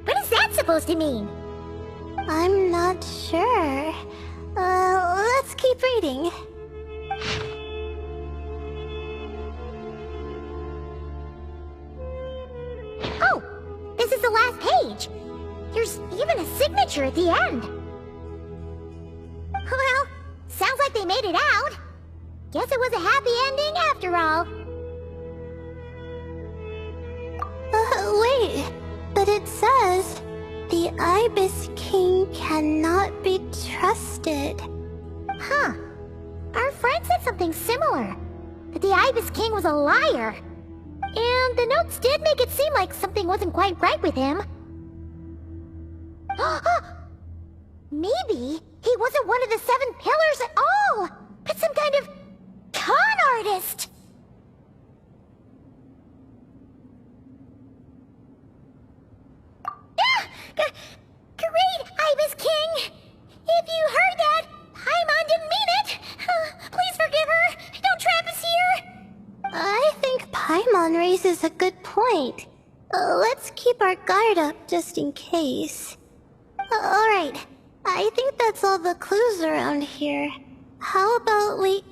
What is that supposed to mean? I'm not sure. Let's keep reading. Oh! This is the last page! There's even a signature at the end. Well, sounds like they made it out. Guess it was a happy ending after all. Wait, but it says, the Ibis King cannot be trusted. Huh. Our friend said something similar. That the Ibis King was a liar. And the notes did make it seem like something wasn't quite right with him. Maybe he wasn't one of the 7 pillars at all, but some kind of con artist. Great, Ibis King! If you heard that, Paimon didn't mean it! Please forgive her! Don't trap us here! I think Paimon raises a good point. Let's keep our guard up just in case. Alright, I think that's all the clues around here. How about we...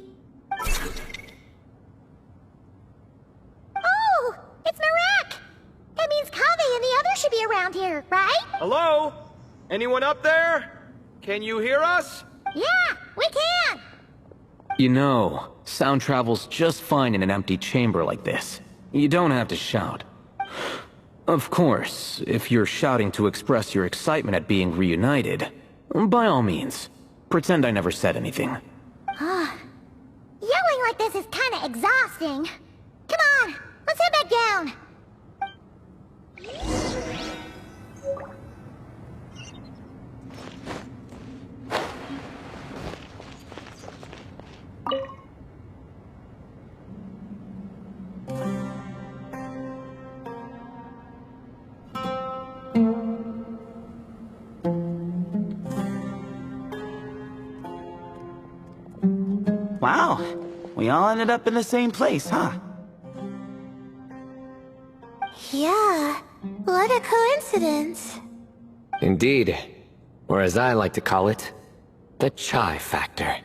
Oh! It's Narak! That means Kaveh and the others should be around here, right? Hello? Anyone up there? Can you hear us? Yeah, we can! You know, sound travels just fine in an empty chamber like this. You don't have to shout. Of course, if you're shouting to express your excitement at being reunited, by all means, pretend I never said anything. Yelling like this is kinda exhausting. Come on, let's head back down. Wow, we all ended up in the same place, huh? Yeah, what a coincidence. Indeed. Or as I like to call it, the chai factor.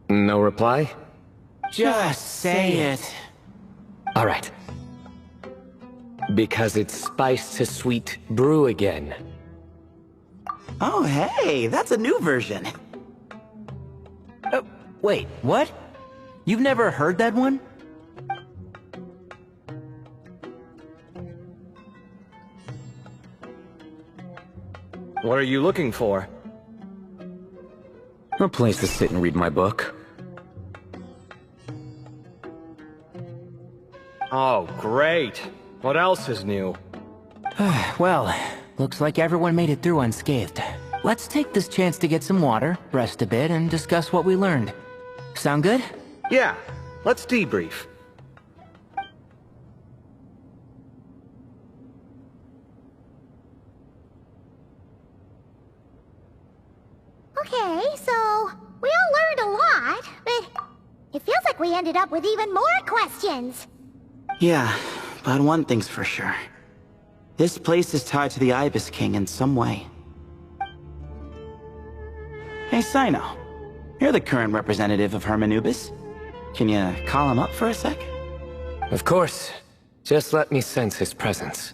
No reply? Just say it. All right. Because it's spice to sweet brew again. Oh, hey, that's a new version. Wait, what? You've never heard that one? What are you looking for? A place to sit and read my book. Oh, great. What else is new? Well, looks like everyone made it through unscathed. Let's take this chance to get some water, rest a bit, and discuss what we learned. Sound good? Yeah, let's debrief. Okay, so we all learned a lot, but it feels like we ended up with even more questions. Yeah, but one thing's for sure. This place is tied to the Ibis King in some way. Hey, Cyno. You're the current representative of Hermanubis. Can you call him up for a sec? Of course. Just let me sense his presence.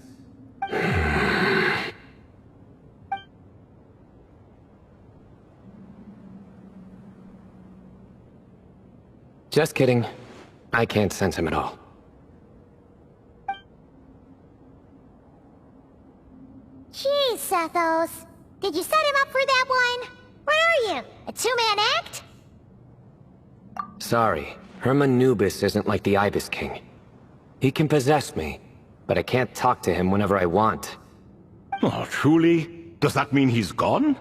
Just kidding. I can't sense him at all. Geez, Sethos. Did you set him up for that one? What are you, a two-man act? Sorry, Herman Nubis isn't like the Ibis King. He can possess me, but I can't talk to him whenever I want. Oh, truly? Does that mean he's gone?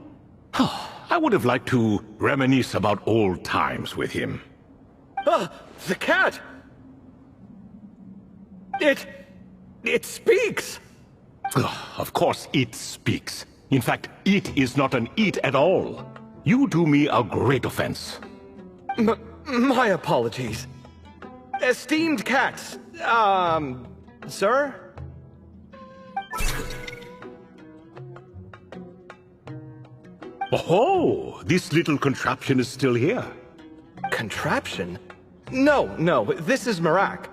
I would have liked to reminisce about old times with him. Ah, the cat! It speaks! Of course it speaks. In fact, it is not an it at all. You do me a great offense. My apologies. Esteemed cats, sir? Oh, this little contraption is still here. Contraption? No, this is Marak.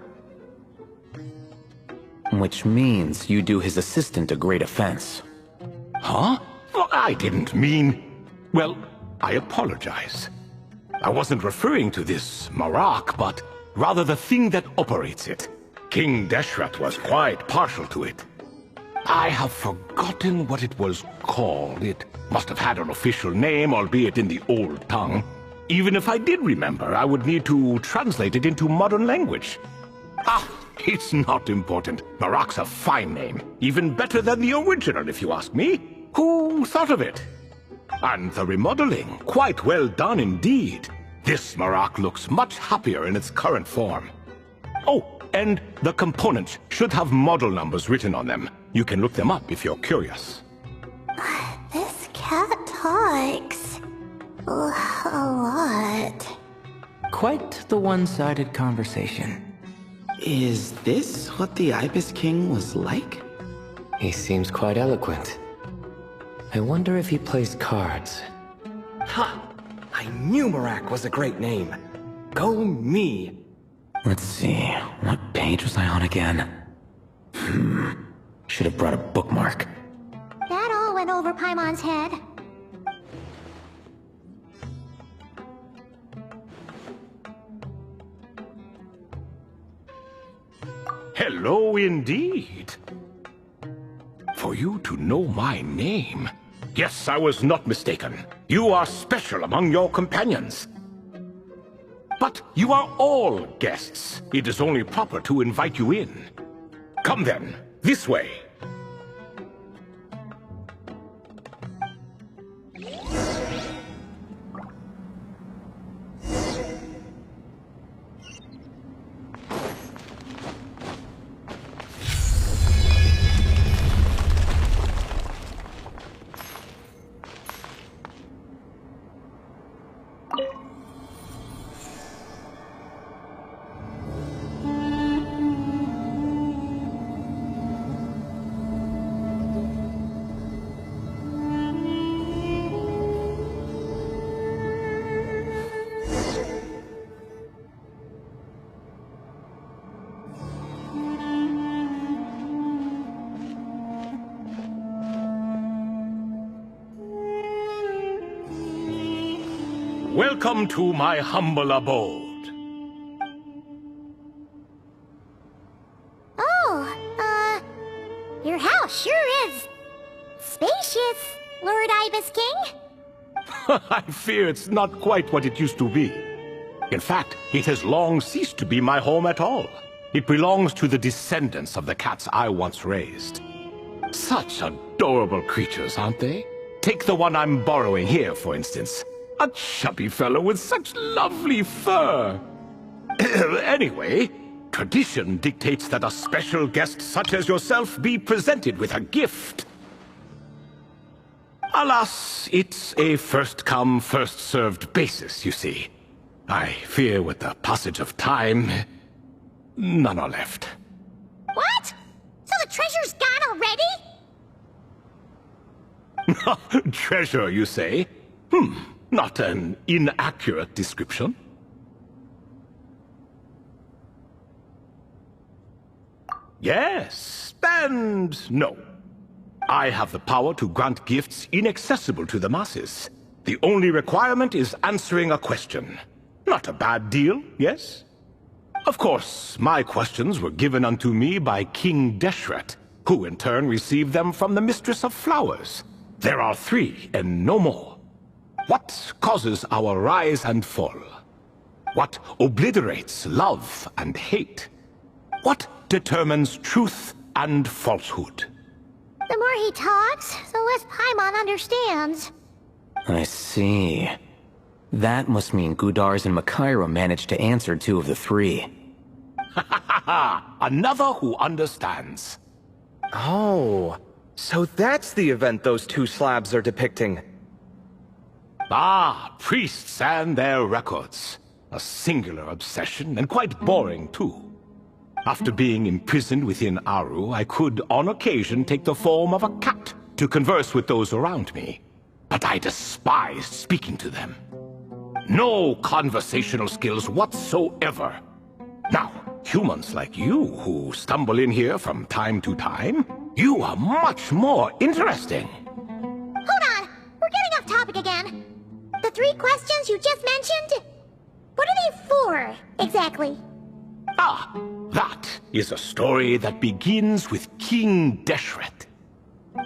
Which means you do his assistant a great offense. Huh? Well, I didn't mean... Well, I apologize. I wasn't referring to this Marak, but rather the thing that operates it. King Deshret was quite partial to it. I have forgotten what it was called. It must have had an official name, albeit in the old tongue. Even if I did remember, I would need to translate it into modern language. It's not important. Marak's a fine name. Even better than the original, if you ask me. Who thought of it? And the remodeling, quite well done indeed. This Marak looks much happier in its current form. Oh, and the components should have model numbers written on them. You can look them up if you're curious. This cat talks a lot. Quite the one-sided conversation. Is this what the Ibis King was like? He seems quite eloquent. I wonder if he plays cards. Ha! I knew Marak was a great name. Go me! Let's see, what page was I on again? Should have brought a bookmark. That all went over Paimon's head. Hello indeed. For you to know my name. Yes, I was not mistaken. You are special among your companions. But you are all guests. It is only proper to invite you in. Come then, this way. Welcome to my humble abode. Oh, your house sure is spacious, Lord Ibis King. I fear it's not quite what it used to be. In fact, it has long ceased to be my home at all. It belongs to the descendants of the cats I once raised. Such adorable creatures, aren't they? Take the one I'm borrowing here, for instance. A chubby fellow with such lovely fur. Anyway, tradition dictates that a special guest such as yourself be presented with a gift. Alas, it's a first-come, first-served basis, you see. I fear with the passage of time, none are left. What? So the treasure's gone already? Treasure, you say? Not an inaccurate description. Yes, and no. I have the power to grant gifts inaccessible to the masses. The only requirement is answering a question. Not a bad deal, yes? Of course, my questions were given unto me by King Deshret, who in turn received them from the Mistress of Flowers. There are 3, and no more. What causes our rise and fall? What obliterates love and hate? What determines truth and falsehood? The more he talks, the less Paimon understands. I see. That must mean Gudars and Makaira managed to answer 2 of the 3. Another who understands. Oh, so that's the event those 2 slabs are depicting. Ah, priests and their records. A singular obsession, and quite boring too. After being imprisoned within Aru, I could, on occasion, take the form of a cat to converse with those around me. But I despised speaking to them. No conversational skills whatsoever. Now, humans like you who stumble in here from time to time, you are much more interesting. Hold on! We're getting off topic again. The 3 questions you just mentioned? What are they for, exactly? Ah, that is a story that begins with King Deshret.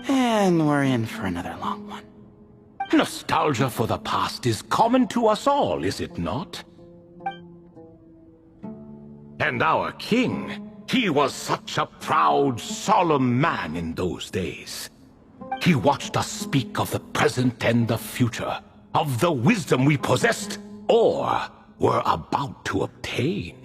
And we're in for another long one. Nostalgia for the past is common to us all, is it not? And our king, he was such a proud, solemn man in those days. He watched us speak of the present and the future, of the wisdom we possessed, or were about to obtain.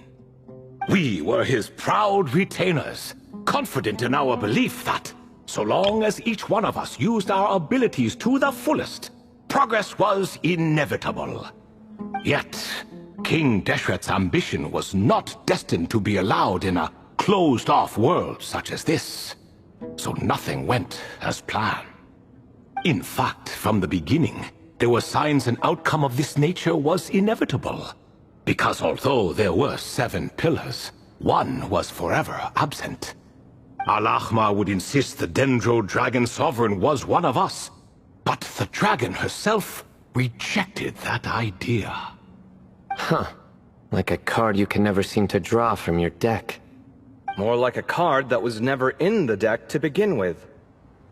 We were his proud retainers, confident in our belief that, so long as each one of us used our abilities to the fullest, progress was inevitable. Yet, King Deshret's ambition was not destined to be allowed in a closed-off world such as this, so nothing went as planned. In fact, from the beginning, there were signs an outcome of this nature was inevitable, because although there were 7 pillars, one was forever absent. Al-Ahmar would insist the Dendro Dragon Sovereign was one of us, but the dragon herself rejected that idea. Huh. Like a card you can never seem to draw from your deck. More like a card that was never in the deck to begin with.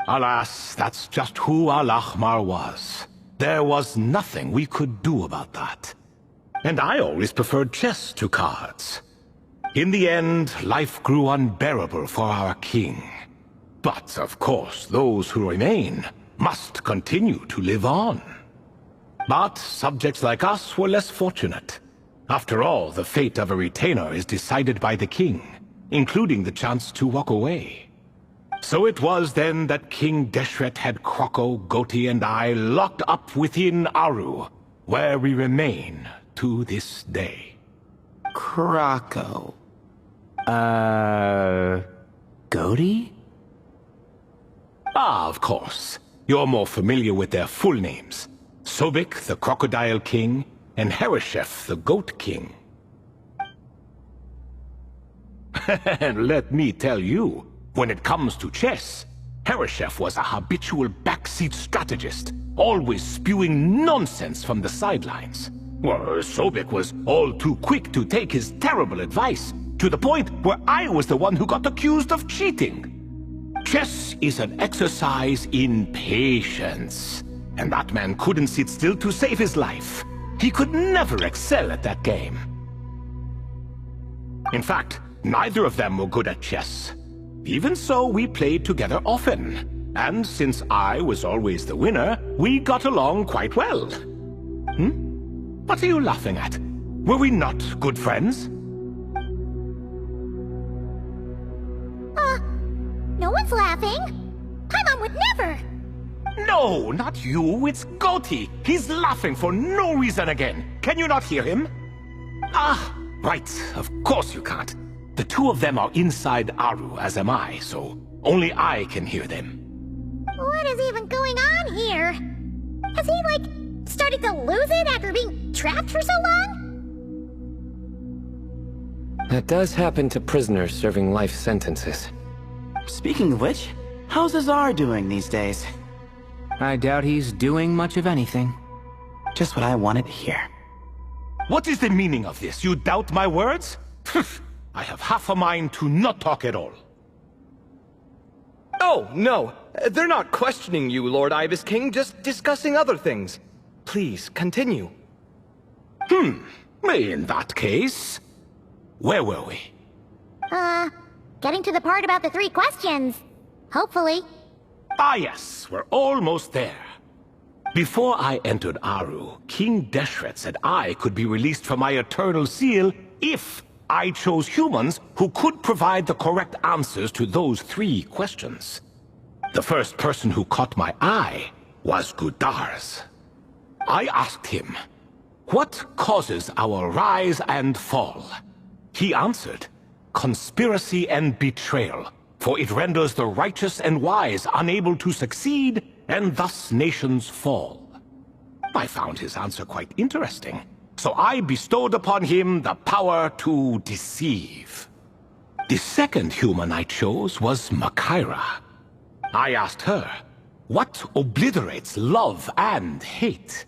Alas, that's just who Al-Ahmar was. There was nothing we could do about that. And I always preferred chess to cards. In the end, life grew unbearable for our king. But, of course, those who remain must continue to live on. But subjects like us were less fortunate. After all, the fate of a retainer is decided by the king, including the chance to walk away. So it was then that King Deshret had Kroko, Goti, and I locked up within Aru, where we remain to this day. Kroko. Goti? Ah, of course. You're more familiar with their full names. Sobek, the Crocodile King, and Hereshef, the Goat King. And let me tell you, when it comes to chess, Hereshef was a habitual backseat strategist, always spewing nonsense from the sidelines. Well, Sobek was all too quick to take his terrible advice, to the point where I was the one who got accused of cheating. Chess is an exercise in patience, and that man couldn't sit still to save his life. He could never excel at that game. In fact, neither of them were good at chess. Even so, we played together often, and since I was always the winner, we got along quite well. What are you laughing at? Were we not good friends? No one's laughing. Paimon would never. No, not you. It's Goti. He's laughing for no reason again. Can you not hear him? Ah, right. Of course you can't. The 2 of them are inside Aru, as am I, so only I can hear them. What is even going on here? Has he, started to lose it after being trapped for so long? That does happen to prisoners serving life sentences. Speaking of which, How's Azar doing these days? I doubt he's doing much of anything. Just what I wanted to hear. What is the meaning of this? You doubt my words? I have half a mind to not talk at all. Oh, no. They're not questioning you, Lord Ibis King, just discussing other things. Please, continue. In that case... Where were we? Getting to the part about the 3 questions. Hopefully. Ah yes, we're almost there. Before I entered Aru, King Deshret said I could be released from my eternal seal if I chose humans who could provide the correct answers to those 3 questions. The first person who caught my eye was Gudar's. I asked him, what causes our rise and fall? He answered, conspiracy and betrayal, for it renders the righteous and wise unable to succeed, and thus nations fall. I found his answer quite interesting, so I bestowed upon him the power to deceive. The second human I chose was Makaira. I asked her, what obliterates love and hate?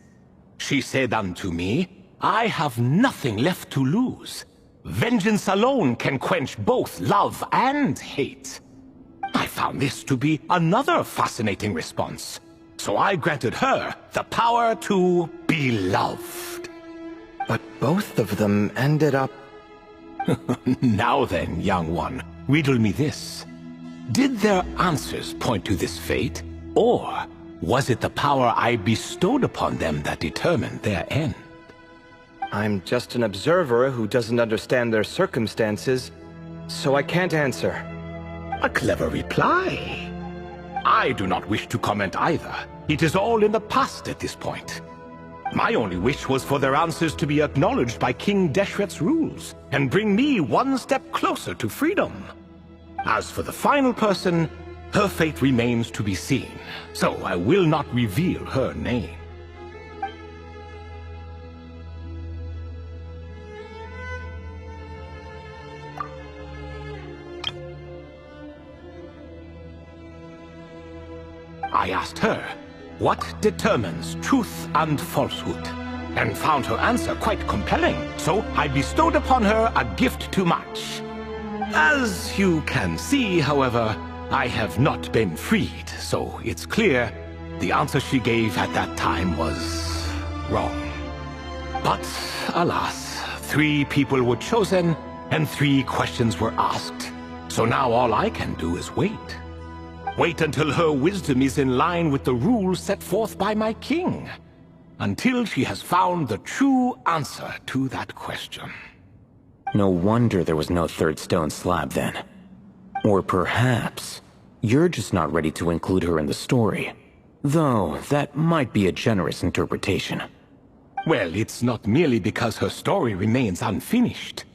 She said unto me, I have nothing left to lose. Vengeance alone can quench both love and hate. I found this to be another fascinating response, so I granted her the power to be loved. But both of them ended up... Now then, young one, riddle me this. Did their answers point to this fate, or was it the power I bestowed upon them that determined their end? I'm just an observer who doesn't understand their circumstances, so I can't answer. A clever reply. I do not wish to comment either. It is all in the past at this point. My only wish was for their answers to be acknowledged by King Deshret's rules, and bring me one step closer to freedom. As for the final person, her fate remains to be seen, so I will not reveal her name. I asked her, what determines truth and falsehood? And found her answer quite compelling, so I bestowed upon her a gift to match. As you can see, however, I have not been freed, so it's clear the answer she gave at that time was wrong. But, alas, 3 people were chosen, and 3 questions were asked. So now all I can do is wait. Wait until her wisdom is in line with the rules set forth by my king. Until she has found the true answer to that question. No wonder there was no 3rd stone slab then. Or perhaps you're just not ready to include her in the story. Though, that might be a generous interpretation. Well, it's not merely because her story remains unfinished.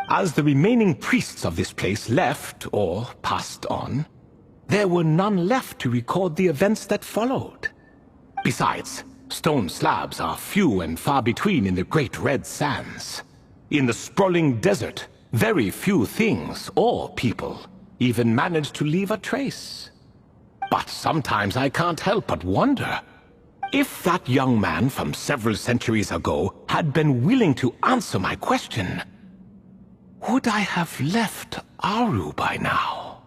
As the remaining priests of this place left, or passed on, there were none left to record the events that followed. Besides, stone slabs are few and far between in the Great Red Sands. In the sprawling desert, very few things or people even manage to leave a trace. But sometimes I can't help but wonder, if that young man from several centuries ago had been willing to answer my question, would I have left Aru by now?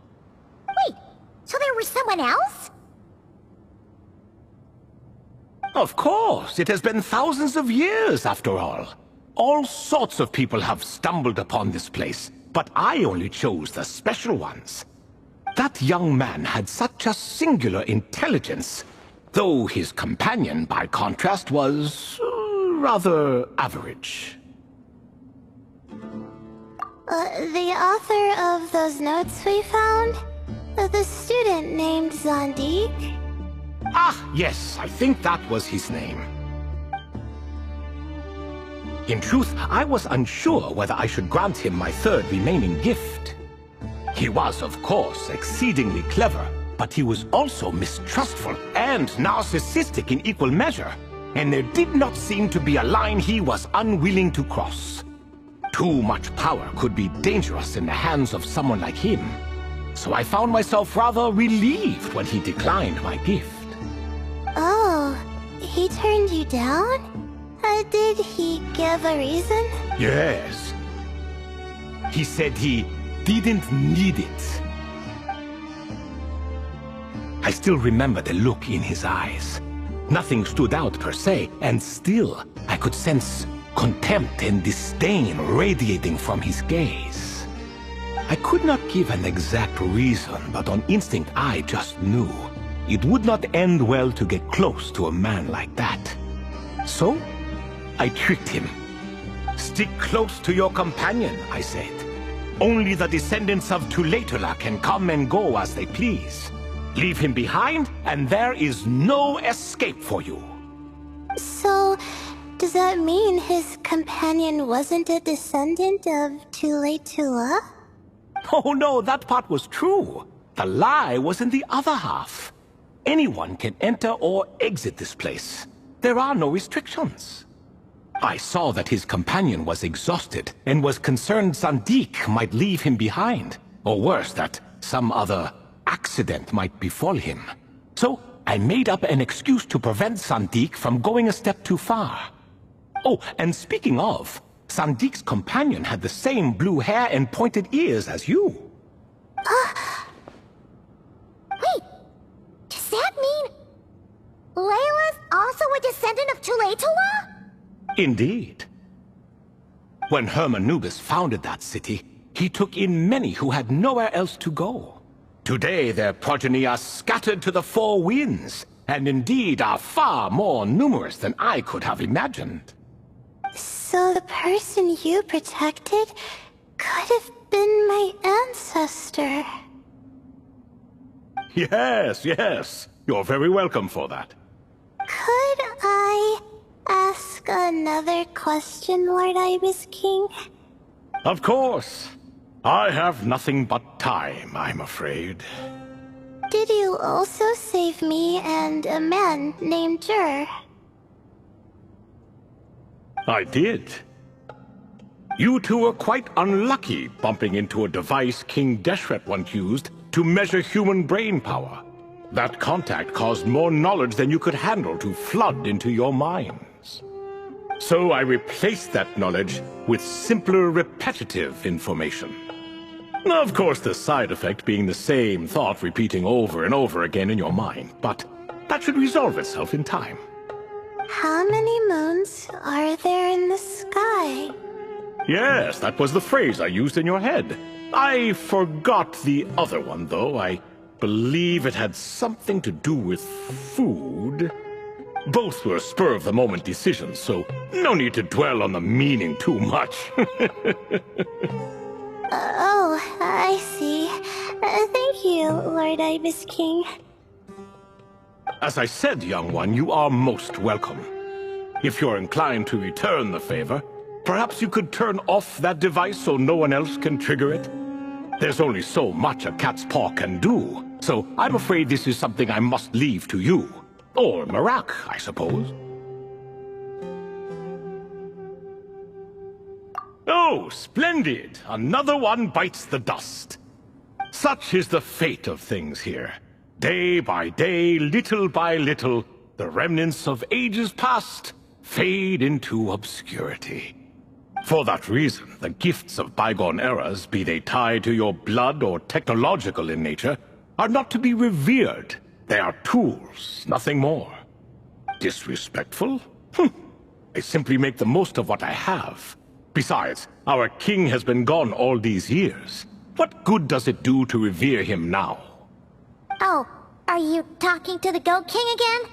Wait, so there was someone else? Of course, it has been thousands of years after all. All sorts of people have stumbled upon this place, but I only chose the special ones. That young man had such a singular intelligence, though his companion, by contrast, was rather average. The author of those notes we found? The student named Zandik? Ah, yes, I think that was his name. In truth, I was unsure whether I should grant him my 3rd remaining gift. He was, of course, exceedingly clever, but he was also mistrustful and narcissistic in equal measure, and there did not seem to be a line he was unwilling to cross. Too much power could be dangerous in the hands of someone like him. so I found myself rather relieved when he declined my gift. Oh, he turned you down? Did he give a reason? Yes. He said he didn't need it. I still remember the look in his eyes. Nothing stood out per se, and still I could sense contempt and disdain radiating from his gaze. I could not give an exact reason, but on instinct I just knew it would not end well to get close to a man like that. So, I tricked him. Stick close to your companion, I said. Only the descendants of Tulatula can come and go as they please. Leave him behind, and there is no escape for you. So, does that mean his companion wasn't a descendant of Tulatula? Oh no, that part was true. The lie was in the other half. Anyone can enter or exit this place. There are no restrictions. I saw that his companion was exhausted and was concerned Zandik might leave him behind, or worse, that some other accident might befall him. So I made up an excuse to prevent Zandik from going a step too far. Oh, and speaking of, Sandik's companion had the same blue hair and pointed ears as you. Wait, does that mean Layla's also a descendant of Tulatula? Indeed. When Hermanubis founded that city, he took in many who had nowhere else to go. Today their progeny are scattered to the four winds, and indeed are far more numerous than I could have imagined. So the person you protected could have been my ancestor. Yes, yes. You're very welcome for that. Could I ask another question, Lord Ibis King? Of course. I have nothing but time, I'm afraid. Did you also save me and a man named Jur? I did. You two were quite unlucky bumping into a device King Deshret once used to measure human brain power. That contact caused more knowledge than you could handle to flood into your minds. So I replaced that knowledge with simpler, repetitive information. Of course, the side effect being the same thought repeating over and over again in your mind, but that should resolve itself in time. How many moons are there in the sky? Yes, that was the phrase I used in your head. I forgot the other one, though. I believe it had something to do with food. Both were spur-of-the-moment decisions, so no need to dwell on the meaning too much. Oh, I see. Thank you, Lord Ibis King. As I said, young one, you are most welcome. If you're inclined to return the favor, perhaps you could turn off that device so no one else can trigger it? There's only so much a cat's paw can do, so I'm afraid this is something I must leave to you. Or Marak, I suppose. Oh, splendid! Another one bites the dust. Such is the fate of things here. Day by day, little by little, the remnants of ages past fade into obscurity. For that reason, the gifts of bygone eras, be they tied to your blood or technological in nature, are not to be revered. They are tools, nothing more. Disrespectful? I simply make the most of what I have. Besides, our king has been gone all these years. What good does it do to revere him now? Oh, are you talking to the Goat King again?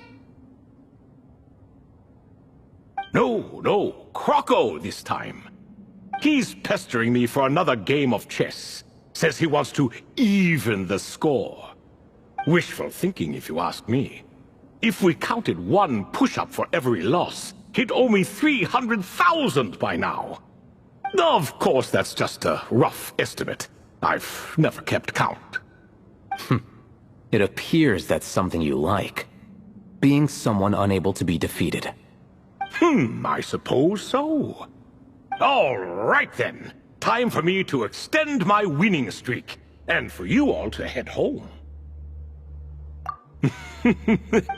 No, Croco this time. He's pestering me for another game of chess. Says he wants to even the score. Wishful thinking, if you ask me. If we counted one push-up for every loss, he'd owe me 300,000 by now. Of course, that's just a rough estimate. I've never kept count. It appears that's something you like. Being someone unable to be defeated. I suppose so. All right then. Time for me to extend my winning streak. and for you all to head home.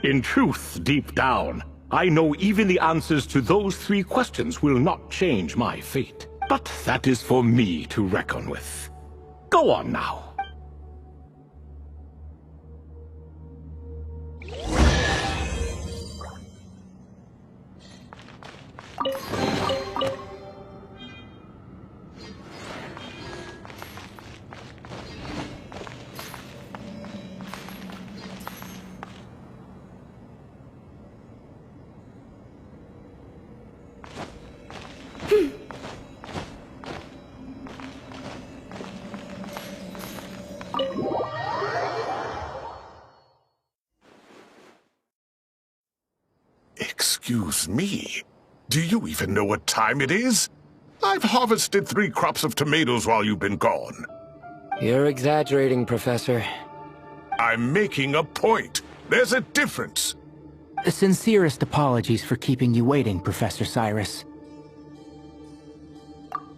In truth, deep down, I know even the answers to those 3 questions will not change my fate. But that is for me to reckon with. Go on now. Excuse me, do you even know what time it is? I've harvested 3 crops of tomatoes while you've been gone. You're exaggerating, Professor. I'm making a point. There's a difference. The sincerest apologies for keeping you waiting, Professor Cyrus.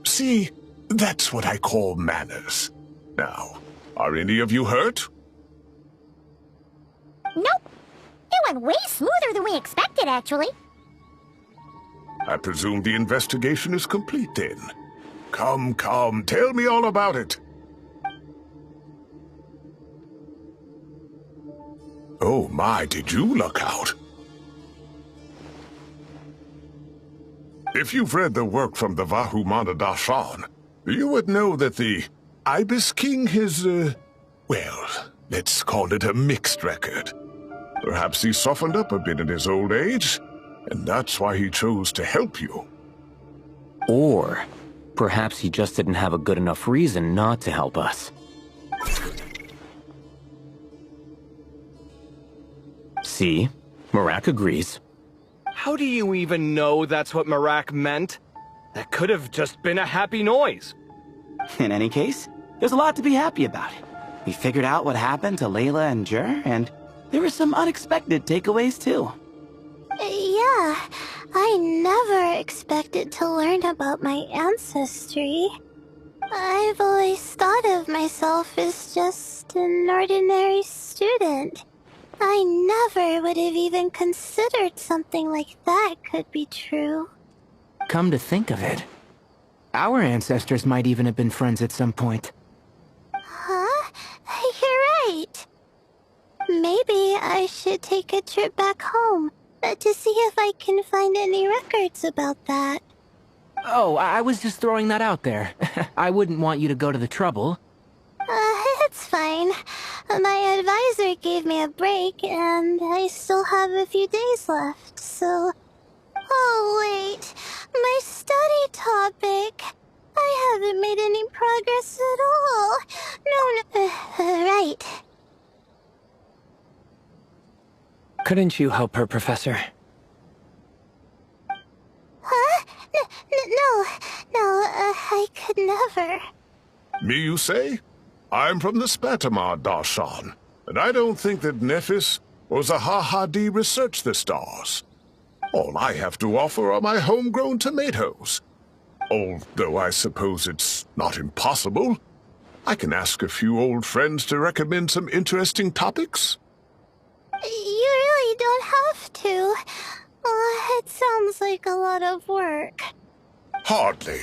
See, that's what I call manners. Now, are any of you hurt? Nope. It went way smoother than we expected, actually. I presume the investigation is complete then. Come, tell me all about it. Oh my, did you luck out? If you've read the work from the Vahumana Darshan, you would know that the Ibis King has, well, let's call it a mixed record. Perhaps he softened up a bit in his old age, and that's why he chose to help you. Or perhaps he just didn't have a good enough reason not to help us. See? Marak agrees. How do you even know that's what Marak meant? That could have just been a happy noise. In any case, there's a lot to be happy about. We figured out what happened to Layla and Jur, and there were some unexpected takeaways too. Yeah, I never expected to learn about my ancestry. I've always thought of myself as just an ordinary student. I never would have even considered something like that could be true. Come to think of it, our ancestors might even have been friends at some point. Huh? You're right. Maybe I should take a trip back home to see if I can find any records about that. Oh, I was just throwing that out there. I wouldn't want you to go to the trouble. It's fine. My advisor gave me a break, and I still have a few days left, so... Oh, wait. My study topic. I haven't made any progress at all. No, right. Couldn't you help her, Professor? Huh? No, I could never. Me, you say? I'm from the Spatamar Darshan, and I don't think that Nephis or Zahahadi researched the stars. All I have to offer are my homegrown tomatoes. Although I suppose it's not impossible. I can ask a few old friends to recommend some interesting topics. You really don't have to. It sounds like a lot of work. Hardly.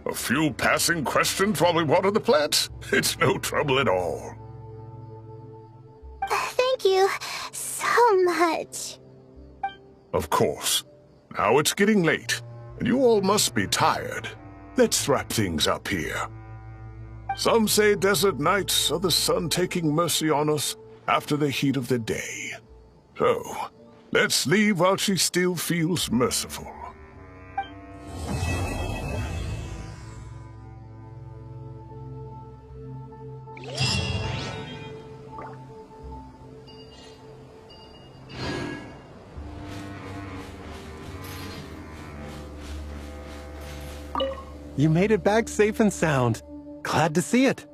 A few passing questions while we water the plants? It's no trouble at all. Thank you so much. Of course. Now it's getting late, and you all must be tired. Let's wrap things up here. Some say desert nights are the sun taking mercy on us after the heat of the day. So, let's leave while she still feels merciful. You made it back safe and sound. Glad to see it.